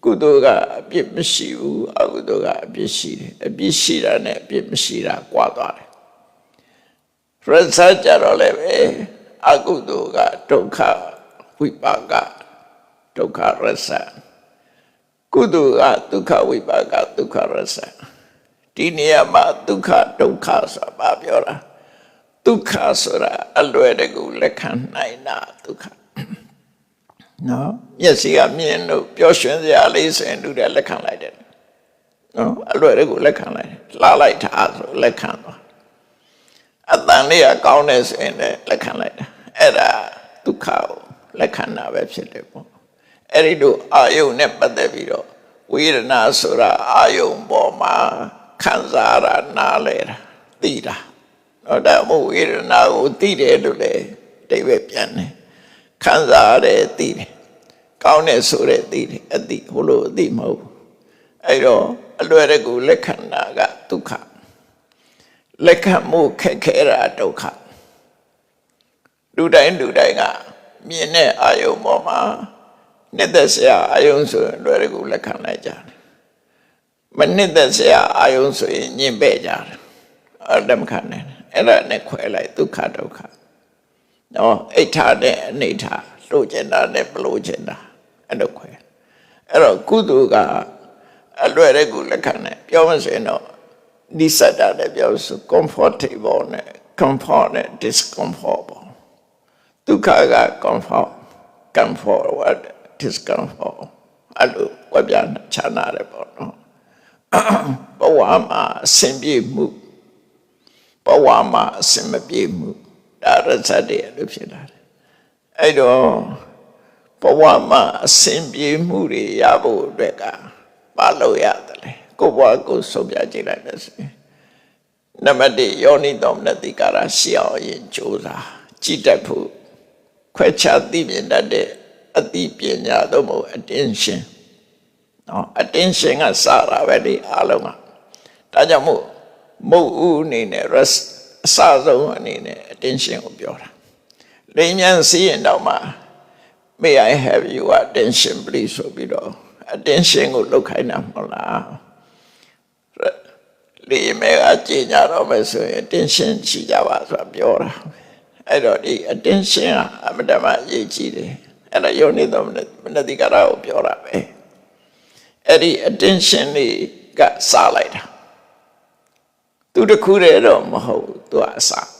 ကုသိုလ်ကအပြစ်မရှိဘူးအကုသိုလ်ကအပြစ်ရှိတယ်အပြစ်ရှိတာနဲ့အပြစ်မရှိတာကွာသွားတယ်ရသကြတော့လည်းပဲအကုသိုလ်ကဒုက္ခဝိပါကဒုက္ခရသကုသိုလ်ကဒုက္ခဝိပါကဒုက္ခရသဒီနေရာမှာဒုက္ခဒုက္ခဆိုတာပြောတာဒုက္ခဆိုတာအလွယ်တကူလက်ခံနိုင်တာဒုက္ခနော်မျက်စိကမြင်လို့ပျော်ရွှင်စရာလေးဆိုရင်လူတွေလက်ခံလိုက်တယ်နော်အလွယ်တကူလက်ခံလိုက်တယ်လှလိုက်တာဆိုလက်ခံသွားအတန်လေးကကောင်းတယ်ဆိုရင်လည်းလက်ခံလိုက်တာအဲ့ဒါဒုက္ခကိုလက်ခံတာပဲဖြစ်တယ်ပေါ့အဲ့ဒီလိုအာယုန်နဲ့ပတ်သက်ပြီးတော့ဝေဒနာဆိုတာအာယုန်ပေါ်မှာခံစားရနားလဲတာသိတာတော့ဒါမို့ဝေဒနာကိုသိတယ်လို့လေအဓိပ္ပာယ်ပြန်တယ်ခံစားရတယ်သိတယ်ကောင်းတယ်ဆိုတဲ့သိတယ်အသိဟိုလိုအသိမဟုတ်ဘူးအဲ့တော့အလွယ်တကူလက်ခံတာကဒုက္ခလက်ခံမှုခက်ခဲတာဒုက္ခလူတိုင်းကမြင်တဲ့အာယုံပေါ်မှာနှစ်သက်စရာအာယုံဆိုရင်လွယ်တကူလက်ခံလိုက်ကြတယ်မနှစ်သက်စရာအာယုံဆိုရင်ညင်ပဲ့ကြတယ်အဲ့ဒါမခံနိုင်အဲ့ဒါနဲ့ခွဲလိုက်ဒုက္ခဒုက္ခနော်အိဋ္ဌာနဲ့အနိဋ္ဌာလို့ကျင်တာနဲ့မလို့ကျင်တာအဲ့လိုခွဲအဲ့တော့ကုသိုလ်ကအလွယ်တကူလက်ခံတယ်ပြောမစင်တော့ဒီစက်တာလည်းပြောဆို comfortable နဲ့ comfort နဲ့ discomfort ပေါ့ဒုက္ခက comfort what discomfort အဲ့လိုဝပြချာနာတယ်ပေါ့နော်ဘဝမှာအဆင်ပြေမှုဘဝမှာအဆင်မပြေမှုဒါရသတ်တယ်လို့ဖြစ်လာတယ်အဲ့တော့ဘဝမှာအဆင်ပြေမှုတွေရဖို့အတွက်ကမလုပ်ရတယ်လေကိုယ်ဘဝကိုဆုံးဖြတ်ကြည့်လိုက်မယ်ဆိုရင်နံပါတ်1ယောနိသောမနတိကာရရှိအောင်ရင်ကြိုးစားကြည်တတ်ဖို့ခွဲခြားသိမြင်တတ်တဲ့အသိပညာသို့မဟုတ် attention နော် attention ကစားတာပဲဒီအားလုံးကဒါကြောင့်မို့မုတ်ဦးအနေနဲ့ rest အစဆုံးအနေနဲ့ attention ကိုပြောတာလိမ်မြန်စီးရင်တော့မှ may I have your attention please ဆိုပြီးတော့ attention ကိုလောက်ခိုင်းတာမဟုတ်လားလိမ်မဲ့အကျဉ်းကြတော့မယ်ဆိုရင် attention ရှိကြပါဆိုတာပြောတာအဲ့တော့ဒီ attention ကအမှန်တမ်းအရေးကြီးတယ်အဲ့ဒါယောနိသောမနတိကာရကိုပြောတာပဲအဲ့ဒီ attention လေးကစားလိုက်တာသူတခုတည်းတော့မဟုတ်သူကအစား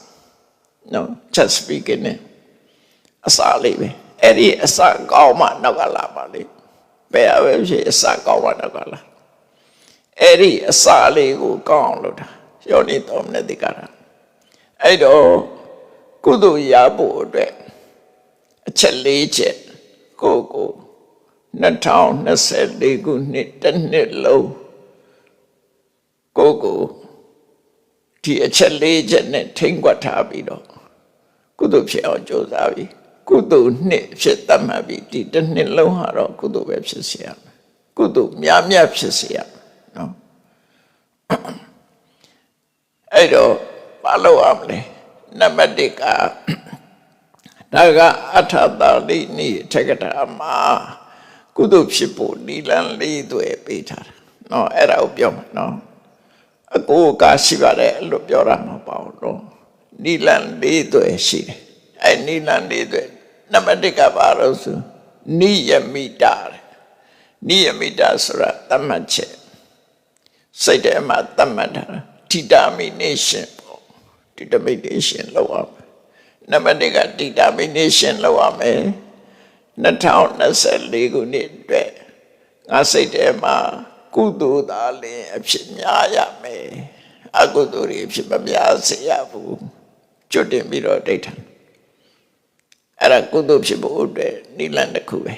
နော် just speaking နဲ့အစားလေးပဲအဲ့ဒီအစားကောင်းမှနောက်ကလာပါလေဘယ်အပဲဖြစ်အစားကောင်းမှနောက်ကလာအဲ့ဒီအစားလေးကိုကောင်းအောင်လုပ်တာယောနိသောမနတိကာရအဲ့တော့ကုသိုလ်ရဖို့အတွက်အချက်၄ချက်ကို2024ခုနှစ်တစ်နှစ်လုံးကိုဒီအချက်၄ချက်နဲ့ထိမ့်ကွက်ထားပြီးတော့ကုသိုလ်ဖြစ်အောင်ကြိုးစားပြီးကုသိုလ်နှစ်ဖြစ်သတ်မှတ်ပြီးဒီတစ်နှစ်လုံးဟာတော့ကုသိုလ်ပဲဖြစ်စေရမယ်ကုသိုလ်များများဖြစ်စေရမယ်နော်အဲ့တော့ဘာလို့ရမလဲနံပါတ်1ကဒါကအထာတာလိနိထက်ကတာမှာကုသိုလ်ဖြစ်ဖို့နိလန်၄သွဲပေးထားတာနော်အဲ့ဒါကိုပြောမှာနော်အကိုကရှိပါတယ်လို့ပြောတာမဟုတ်ပါဘူးနော်နိလန်၄သွဲရှိတယ်အဲ့နိလန်၄သွဲနံပါတ်1ကဘာလို့ဆိုနိယမိတာ နိယမိတာဆိုတာတတ်မှတ်ချက်စိတ်ထဲမှာတတ်မှတ်တာ determination ပေါ့ determination လောက်အောင်နံပါတ်1က determination လောက်အောင်မယ်2024ခုနှစ်အတွက်ငါစိတ်ထဲမှာကုသိုလ်သာလင်အဖြစ်များရမယ်အကုသိုလ်တွေအဖြစ်မများစေရဘူးကျွတ်တင်ပြီးတော့ဒိဋ္ဌံအဲ့ဒါကုသိုလ်ဖြစ်ဖို့အတွက်နိလန်တစ်ခုပဲ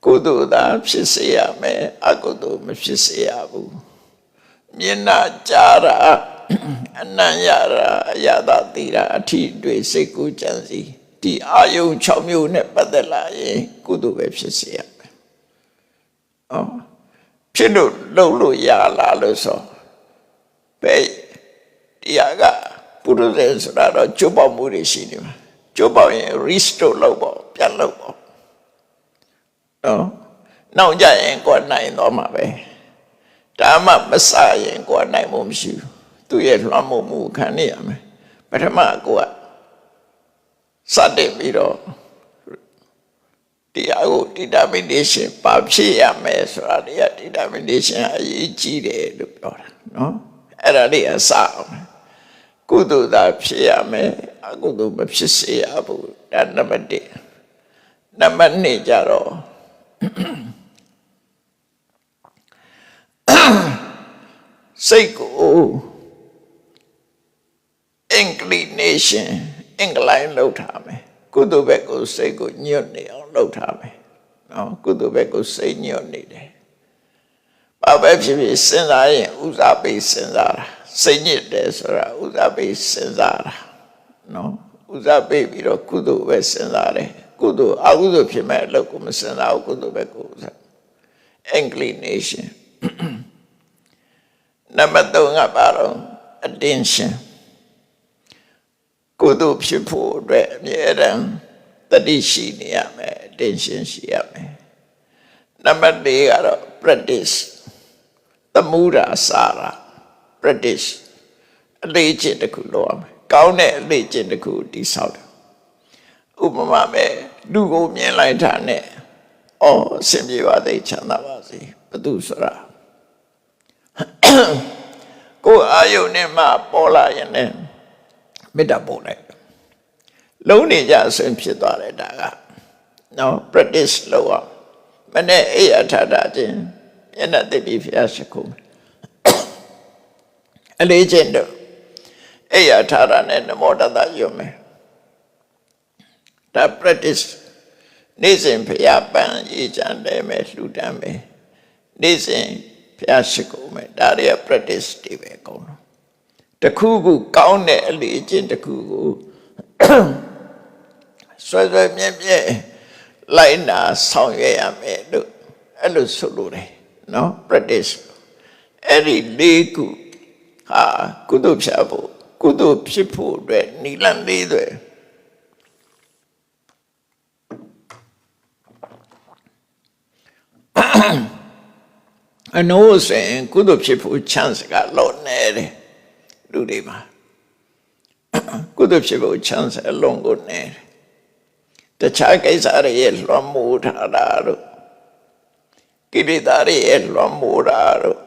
ကုသိုလ်သာဖြစ်စေရမယ်အကုသိုလ်မဖြစ်စေရဘူးမျက်နှာကြားတာအနံ့ရတာအရသာသိတာအထီးတွေစိတ်ကူးကြံစီဒီအာယုံ6မျိုးနဲ့ပတ်သက်လာရင်ကုသိုလ်ပဲဖြစ်စေရမယ်ဖြစ်လို့လုပ်လို့ရလာလို့ဆိုဘယ်တရားကပုရုဇဉ်ဆိုတာတော့ကျိုးပေါက်မှုတွေရှိနေမှာကျိုးပေါက်ရင် restore လုပ်ပေါ့ပြန်လုပ်ပေါ့နောက်ကြရင်ကိုယ်နိုင်တော့မှာပဲဒါမှမစရင်ကိုယ်နိုင်မှုမရှိဘူးသူရဲ့လွှမ်းမိုးမှုခံနေရမယ်ပထမကိုယ်ကစတင်ပြီးတော့တရားကို determination ပါဖြစ်ရမယ်ဆိုတာတွေက determination အရေးကြီးတယ်လို့ပြောတာနော်အဲ့ဒါလေးအစအောင်ကုသိုလ်သာဖြစ်ရမယ်အကုသိုလ်မဖြစ်စေရဘူးဒါနံပါတ်1နံပါတ်2ကြတော့စိတ်ကို inclination incline လုပ်ထားမယ်ကုသိုလ်ဘက်ကိုစိတ်ကိုညွတ်နေအောင်လုပ်ထားမယ်နော်ကုသိုလ်ဘက်ကိုစိတ်ညွတ်နေတယ်ဘာပဲဖြစ်ဖြစ်စဉ်းစားရင်ဦးစားပေးစဉ်းစားတာစိတ်ညစ်တယ်ဆိုတာဦးစားပေးစဉ်းစားတာနော်ဦးစားပေးပြီးတော့ကုသိုလ်ပဲစဉ်းစားတယ်ကုသိုလ်အကုသိုလ်ဖြစ်မဲ့အလုပ်ကိုမစဉ်းစားဘူးကုသိုလ်ဘက်ကိုဦးစား inclination နံပါတ်3ကပါတော့ attention ကုသိုလ်ဖြစ်ဖို့အတွက်အမြဲတမ်းတတိရှိနေရမယ် attention ရှိရမယ်နံပါတ်4ကတော့ practice သမုဒ္ဒါစာရ practice အလေးကျင့်တစ်ခုလုပ်ရမယ်ကောင်းတဲ့အလေးကျင့်တစ်ခုတည်ဆောက်တယ်ဥပမာပဲလူကိုမြင်လိုက်တာနဲ့အဆင်ပြေပါသေးချမ်းသာပါစေဘသူဆိုတာကိုယ်အာယုန်နဲ့မှပေါ်လာရင်လည်းမေတ္တာပို့လိုက်လုံးနေကြအစဉ်ဖြစ်သွားတယ်ဒါကနော် practice လုပ်အောင်မနဲ့အိယာထတာချင်းမျက်နှာသိပြီးဖျားရှိခုအလေးချင်းတော့အိယာထတာနဲ့နမောတတရွတ်မယ်ဒါ practice နေ့စဉ်ဖျားပန်းရေးချမ်းတယ်မယ်လှူဒန်းမယ်နေ့စဉ်ဖျားရှိခုမယ်ဒါတွေက practice တွေပဲအကုန်လုံးတခုခုကောင်းတဲ့အလေးချင်းတခုကိုဆွဲဆွဲမြဲမြဲလိုက်နာဆောင်ရွက်ရမယ်လို့အဲ့လိုဆိုလို့တယ်နော် practice အဲ့ဒီ၄ခုဟာကုသိုလ်ဖြစ်ဖို့ကုသိုလ်ဖြစ်ဖို့အတွက်နိလန်၄တွေအနိုးဆိုရင်ကုသိုလ်ဖြစ်ဖို့ chance ကလောနေတယ်လူတွေမှာကုသိုလ်ဖြစ်ဖို့ chance အလုံးကိုနေတယ်တခြားကိစ္စတွေရဲ့လွှမ်းမိုးထားတာတို့ကိလေသာတွေရဲ့လွှမ်းမိုးတာတို့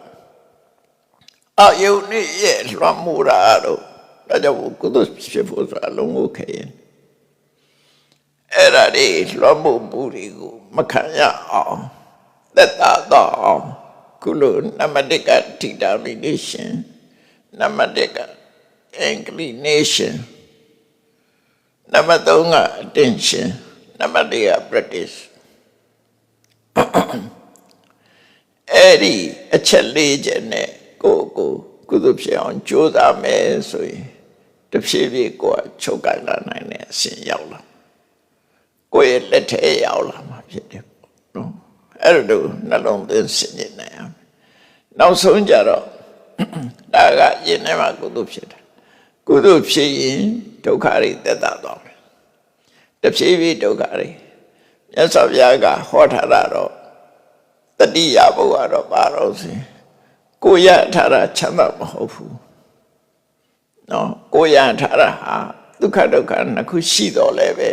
အာယုန်ရဲ့လွှမ်းမိုးတာတို့ဒါကြောင့်ကုသိုလ်ဖြစ်ဖို့ဆိုတာလုံးဝခဲရင်အဲ့ဒါတွေလွှမ်းမိုးမှုတွေကိုမခံရအောင်သက်သာတော့အောင်ကုလိုနမတိက determination နမတိက inclination နံပါတ်3က attention နံပါတ်4က practice အဲ့ဒီအချက်၄ချက်နဲ့ကိုကုသိုလ်ဖြစ်အောင်ကြိုးစားမယ်ဆိုရင်တဖြည်းဖြည်းကိုယ်ချုပ်ကိုင်လာနိုင်တဲ့အဆင့်ရောက်လာကိုယ့်ရဲ့လက်ထဲရောက်လာမှာဖြစ်တယ်နော်အဲ့လိုနှလုံးသွင်းစဉ်းကျင်နိုင်အောင်နောက်ဆုံးကြတော့ဒါကယင်ထဲမှာကုသိုလ်ဖြစ်တယ်ကုသိုလ်ဖြစ်ရင်ဒုက္ခတွေသက်သာသွားမယ်တဖြည်းဖြည်းဒုက္ခတွေမြတ်စွာဘုရားကဟောထားတာတော့တတိယဘုရားတော့ပါတော့စီကိုရထားတာချမ်းသာမဟုတ်ဘူးနော်ကိုရထားတာဟာဒုက္ခဒုက္ခနှစ်ခုရှိတော့လည်းပဲ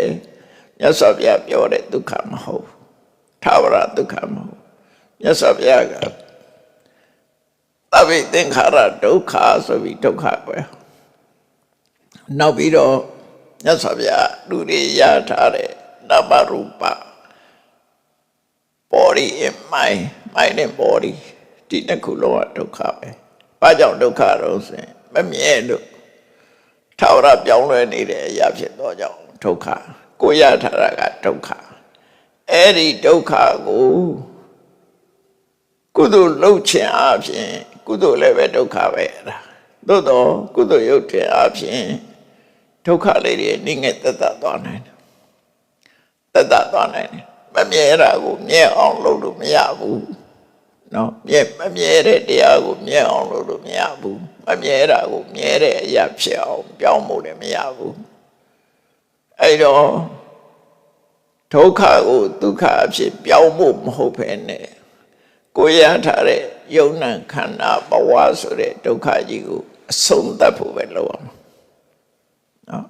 မြတ်စွာဘုရားပြောတဲ့ဒုက္ခမဟုတ်ထာဝရဒုက္ခမဟုတ် မြတ်စွာဘုရားကသဗ္ဗေသင်္ခါရဒုက္ခဆိုပြီးဒုက္ခပဲနောက်ပြီးတော့မြတ်စွာဘုရားလူတွေရထားတဲ့နာမရူပ body and mind and body ဒီနှစ်ခုလုံးကဒုက္ခပဲဘာကြောင့်ဒုက္ခတော့ဆိုရင်မမြဲလို့ထာဝရပြောင်းလဲနေတဲ့အရာဖြစ်တော့ကြောင့်ဒုက္ခကိုရထားတာကဒုက္ခအဲ့ဒီဒုက္ခကိုကုသိုလ်လုပ်ခြင်းအပြင်ကုသိုလ်လည်းပဲဒုက္ခပဲအဲ့ဒါသို့တော့ကုသိုလ်ရုပ်ခြင်းအပြင်ဒုက္ခလေးတွေနိငယ်သက်သက်သွားနိုင်တယ်သက်သက်သွားနိုင်တယ်မမြဲတာကိုမြဲအောင်လုပ်လို့မရဘူးနော်မမြဲတဲ့တရားကိုမြဲအောင်လုပ်လို့မရဘူးမမြဲတာကိုမြဲတဲ့အရာဖြစ်အောင်ပြောင်းဖို့လည်းမရဘူးအဲ့တော့ဒုက္ခကိုဒုက္ခအဖြစ်ပြောင်းဖို့မဟုတ်ဘဲနဲ့ကိုရထားတဲ့ယုံနာခန္ဓာဘဝဆိုတဲ့ဒုက္ခကြီးကိုအဆုံးသတ်ဖို့ပဲလုပ်အောင်နော်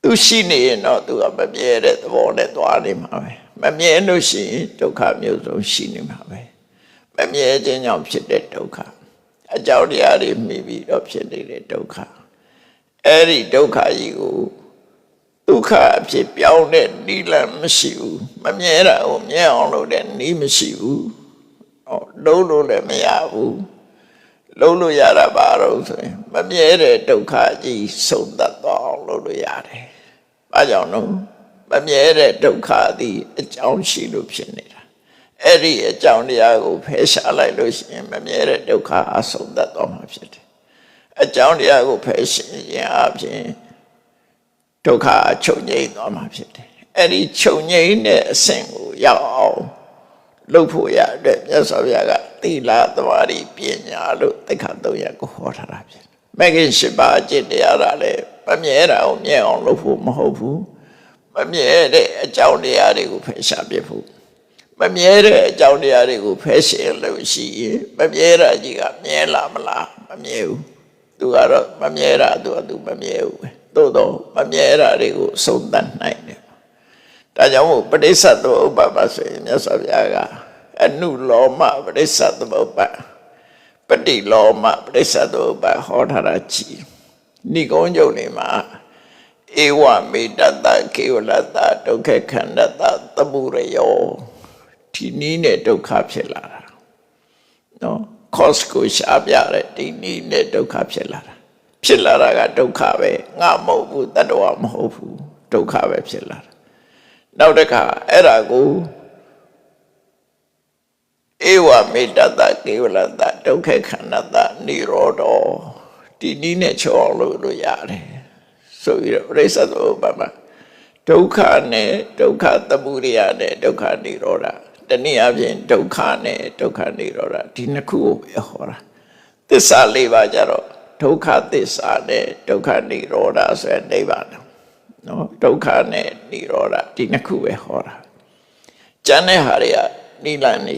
သူရှိနေရင်တော့သူကမမြဲတဲ့သဘောနဲ့သွားနေမှာပဲမမြဲလို့ရှိရင်ဒုက္ခမျိုးစုံရှိနေမှာပဲမမြဲခြင်းကြောင့်ဖြစ်တဲ့ဒုက္ခအကြောင်းတရားတွေမိပြီးတော့ဖြစ်နေတဲ့ဒုက္ခအဲ့ဒီဒုက္ခကြီးကိုဒုက္ခအဖြစ်ပြောင်းတဲ့နိလန်မရှိဘူးမမြဲတာကိုမြဲအောင်လုပ်တဲ့နည်းမရှိဘူးလုံးလို့လည်းမရဘူးလုံးလို့ရတာပါတော့ဆိုရင်မမြဲတဲ့ဒုက္ခကြီးဆုံးသတ်သွားအောင်လုပ်လို့ရတယ်။ဘာကြောင့်လဲမမြဲတဲ့ဒုက္ခသည်အကြောင်းရှိလို့ဖြစ်နေတာအဲ့ဒီအကြောင်းတရားကိုဖယ်ရှားလိုက်လို့ရှိရင်မမြဲတဲ့ဒုက္ခအဆုံးသတ်သွားမှာဖြစ်တယ်။အကြောင်းတရားကိုဖယ်ရှားခြင်းအပြင်ဒုက္ခချုပ်ငြိမ်းသွားမှာဖြစ်တယ်။အဲ့ဒီချုပ်ငြိမ်းတဲ့အဆင့်ကိုရောက်အောင်လုပ်ဖို့ရတဲ့မြတ်စွာဘုရားကသီလသမာဓိပညာလို့သိက္ခာ၃ရပ်ကိုဟောထားတာဖြစ်တယ်။မဂ္ဂင်၈ပါးအကျင့်တရားကလည်းမမြဲတာကိုမြဲအောင်လုပ်ဖို့မဟုတ်ဘူး။မမြဲတဲ့အကြောင်းတရားတွေကိုဖယ်ရှားပြဖို့မမြဲတဲ့အကြောင်းတရားတွေကိုဖယ်ရှားလို့ရှိရင်မမြဲတာကြီးကမြဲလာမလားမမြဲဘူး။သူကတော့မမြဲတာသူမမြဲဘူးပဲ။သို့တော့မမြဲတာတွေကိုဆုံးသတ်နိုင်တယ်။ဒါကြောင့်မို့ပဋိစ္စသမုပ္ပါဒ်မှာဆိုရင်မြတ်စွာဘုရားကအနုလောမပဋိစ္စသမုပ္ပါဒ်ပฏิလောမပဋိစ္စသမုပ္ပါဒ်ဟောထားတာကြည်နိဂုံးကျုံနေမှာဧဝမေတ္တကေဝလတဒုက္ခခန္ဓတသမုရယောဒီနည်းနဲ့ဒုက္ခဖြစ်လာတာနော် cause ကိုရှားပြတဲ့ဒီနည်းနဲ့ဒုက္ခဖြစ်လာတာကဒုက္ခပဲငါမဟုတ်ဘူးတတ္တဝါမဟုတ်ဘူးဒုက္ခပဲဖြစ်လာတာနောက်တစ်ခါအဲ့ဒါကိုဧဝမေတ္တကေဝလတဒုက္ခခန္ဓတနိရောဓောဒီနည်းနဲ့ချောလို့ရတယ်ဆိုပြီးတော့ပရိစ္ဆေသမုပ္ပါဒ်မှာဒုက္ခနဲ့ဒုက္ခသမုဒယနဲ့ဒုက္ခနိရောဓတနည်းအားဖြင့်ဒုက္ခနဲ့ဒုက္ခနိရောဓဒီနှစ်ခုကိုပဲဟောတာသစ္စာ၄ပါးကြတော့ဒုက္ခသစ္စာနဲ့ဒုက္ခနိရောဓဆိုတဲ့နိဗ္ဗာန်နော်ဒုက္ခနဲ့နိရောဓဒီနှစ်ခုပဲဟောတာကျန်တဲ့ဟာတွေကနိလန်နေ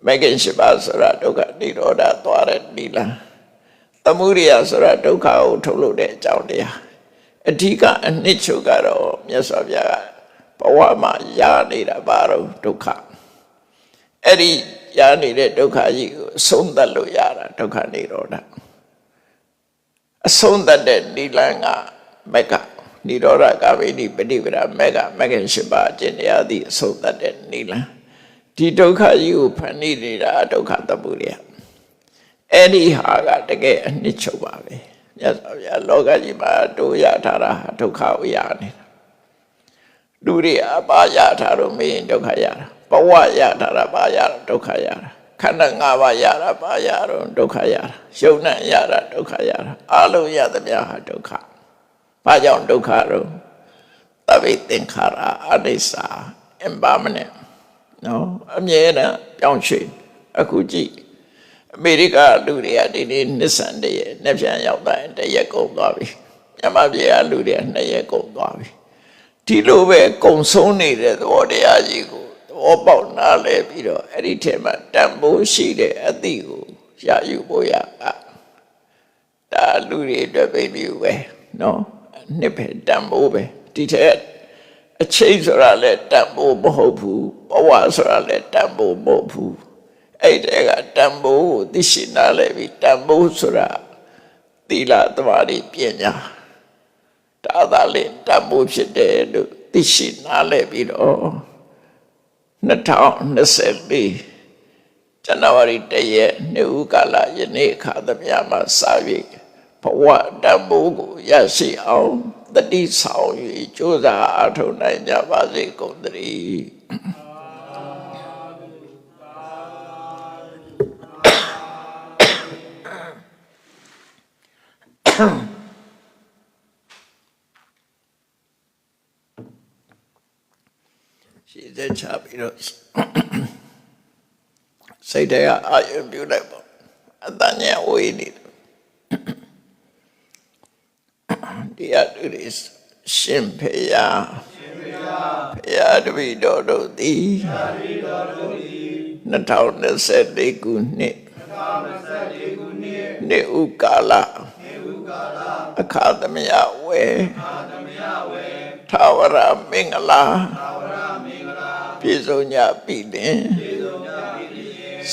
မဂ္ဂင်၈ပါးဆိုတာဒုက္ခနိရောဓသွားတဲ့နိလန်သမုဒယဆိုတာဒုက္ခကိုထုတ်လို့တဲ့အကြောင်းတရားအဓိကအနှစ်ချုပ်ကတော့မြတ်စွာဘုရားကဘဝမှာရနေတာပါတော့ဒုက္ခအဲ့ဒီရနေတဲ့ဒုက္ခကြီးကိုအဆုံးသတ်လို့ရတာဒုက္ခနိရောဓအဆုံးသတ်တဲ့နိလန်ကမဂ္ဂနိရောဓကာမိနိပฏิပဒါမဂ္ဂမဂ္ဂင်၈ပါးအကျင့်တရားသည်အဆုံးသတ်တဲ့နိလန်ဒီဒုက္ခကြီးကိုဖန်တီးနေတာဒုက္ခသမုဒယအဲ့ဒီဟာကတကယ်အနှစ်ချုပ်ပါပဲမြတ်စွာဘုရားလောကကြီးမှာတို့ရထားတာဒုက္ခကိုရနေတာလူတွေအပါရထားလို့မင်းဒုက္ခရတာဘဝရထားတာပါရတာဒုက္ခရတာခန္ဓာ၅ပါးရတာပါရတော့ဒုက္ခရတာယုံနဲ့ရတာဒုက္ခရတာအလုံးရသမျှဟာဒုက္ခဘာကြောင့်ဒုက္ခတော့သဗ္ဗေသင်္ခါရအနိစ္စ impermanent နော်အမြဲတမ်းပြောင်းရွှေ့အခုကြည့်အမေရိကလူတွေကဒီနေ့နှစ်ဆန်တည်းနဲ့ပြန်ရောက်တိုင်းတရက်ကုန်သွားပြီမြန်မာပြည်ကလူတွေက2ရက်ကုန်သွားပြီဒီလိုပဲကုံဆုံးနေတဲ့သဘောတရားကြီးကိုသဘောပေါက်နားလည်ပြီးတော့အဲ့ဒီထဲမှာတန်ဖိုးရှိတဲ့အသည့်ကိုရယူဖို့ရဒါလူတွေအတွက်ပဲပြီးပဲနော်နှစ်ပဲတန်ဖိုးပဲဒီထက်အချိန်ဆိုတာလဲတန်ဖိုးမဟုတ်ဘူးဘ ဝဆိုတာလေတန်ဖိုးမဟုတ်ဘူးအဲ့တဲ့ကတန်ဖိုးကိုသိရှိနာလဲပြီးတန်ဖိုးဆိုတာသီလသမာဓိပညာဒါသာလေတန်ဖိုးဖြစ်တယ်လို့သိရှိနာလဲပြီးတော့2024ဇန်နဝါရီ1ရက်နေ့ဦးကာလယနေ့အခါသမယမှာစ၍ဘဝတန်ဖိုးကိုရရှိအောင်တတိဆောင်၍ကြိုးစားအထောက်နိုင်ကြပါစေကုန်သတည်းရှိတဲ့ချပြီးတော့စိတ်ထဲကအာရုံပြုလိုက်ပေါ့အတန်ညာဝေးနေတယ်တရားသူတွေရှင်ဖေယဖေယတပိတော်တို့သည်2024ခုနှစ်နေ့ဥကာလအခါသမယဝေထာဝရမင်္ဂလာပြည့်စုံကြပြီလင်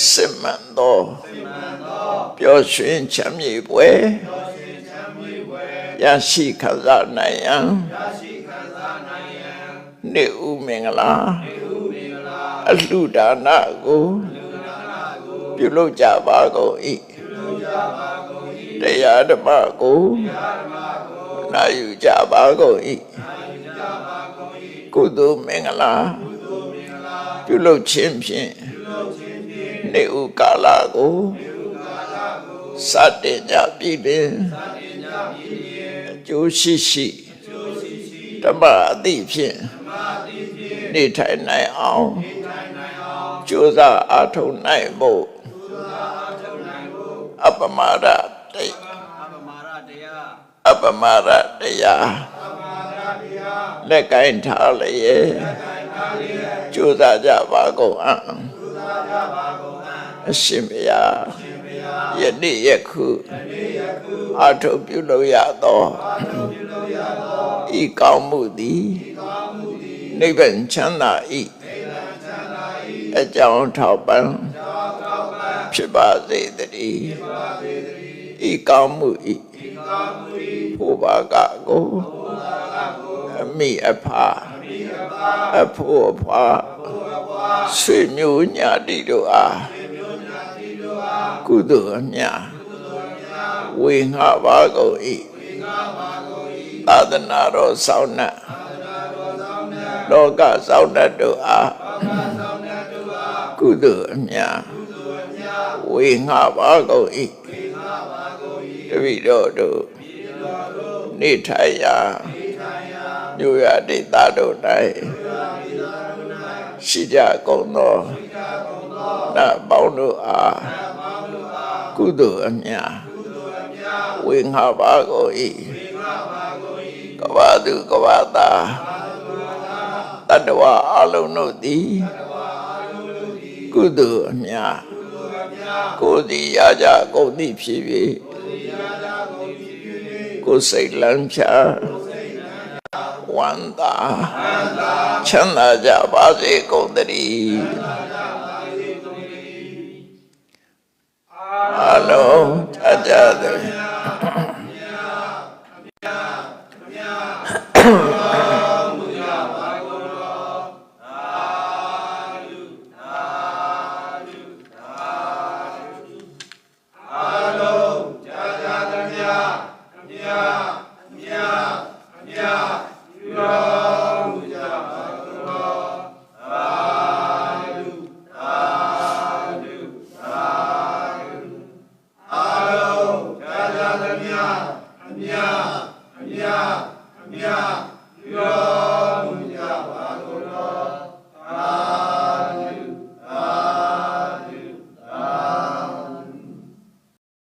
စစ်မှန်သောပျော်ရွှင်ချမ်းမြေပွဲရရှိခံစားနိုင်ရန်နေ့ဥမင်္ဂလာအလှူဒါနကိုပြုလုပ်ကြပါကုန်၏တရားဓမ္မကိုနာယူကြပါကုန်၏ကုသိုလ်မင်္ဂလာပြုလုပ်ခြင်းဖြင့်နေ့ဥကာလကိုစတင်ကြပြီလင်အကျိုးရှိရှိဓမ္မအသိဖြင့်နေထိုင်နိုင်အောင်ကြိုးစားအားထုတ်နိုင်ဖို့အပမရတရားလက်ကိုင်းထားလျက်ကြိုးစားကြပါကုန်အံ့အရှင်ဘုရားယနေ့ယခုအားထုတ်ပြုလုပ်ရသောဤကောင်းမှုသည်နိဗ္ဗာန်ချမ်းသာ၏အကြောင်းထောက်ပံ့ဖြစ်ပါစေတည်းဤကောင်းမှု၏ဘုရားကကိုအမိအဖအဖို့အဖွာဆွေမျိုးညာတိတို့အားကုသိုလ်အမြတ်ဝေငှပါကုန်၏သာသနာတော်ဆောင်နှင့်လောကဆောင်နှင့်တို့အားကုသိုလ်အမြတ်ဝေငှပါကုန်၏တပည့်တော်တို့နေထိုင်ရာမြို့ရဒေသတို့၌ရှိကြကုန်သောနတ်ပေါင်းတို့အားကုသိုလ်အမြတ်ဝေငှပါကုန်၏ကဘာသူကဘာသာတတ္တဝါအလုံးတို့သည်ကုသိုလ်အမြတ်ကိုယ်စီရကြကုန်သည်ဖြစ်၍ကိုယ်စိတ်လမ်းဖြာဝန္တာချမ်းသာကြပါစေကုန်သတည်းအလုံးကြသည်အမြ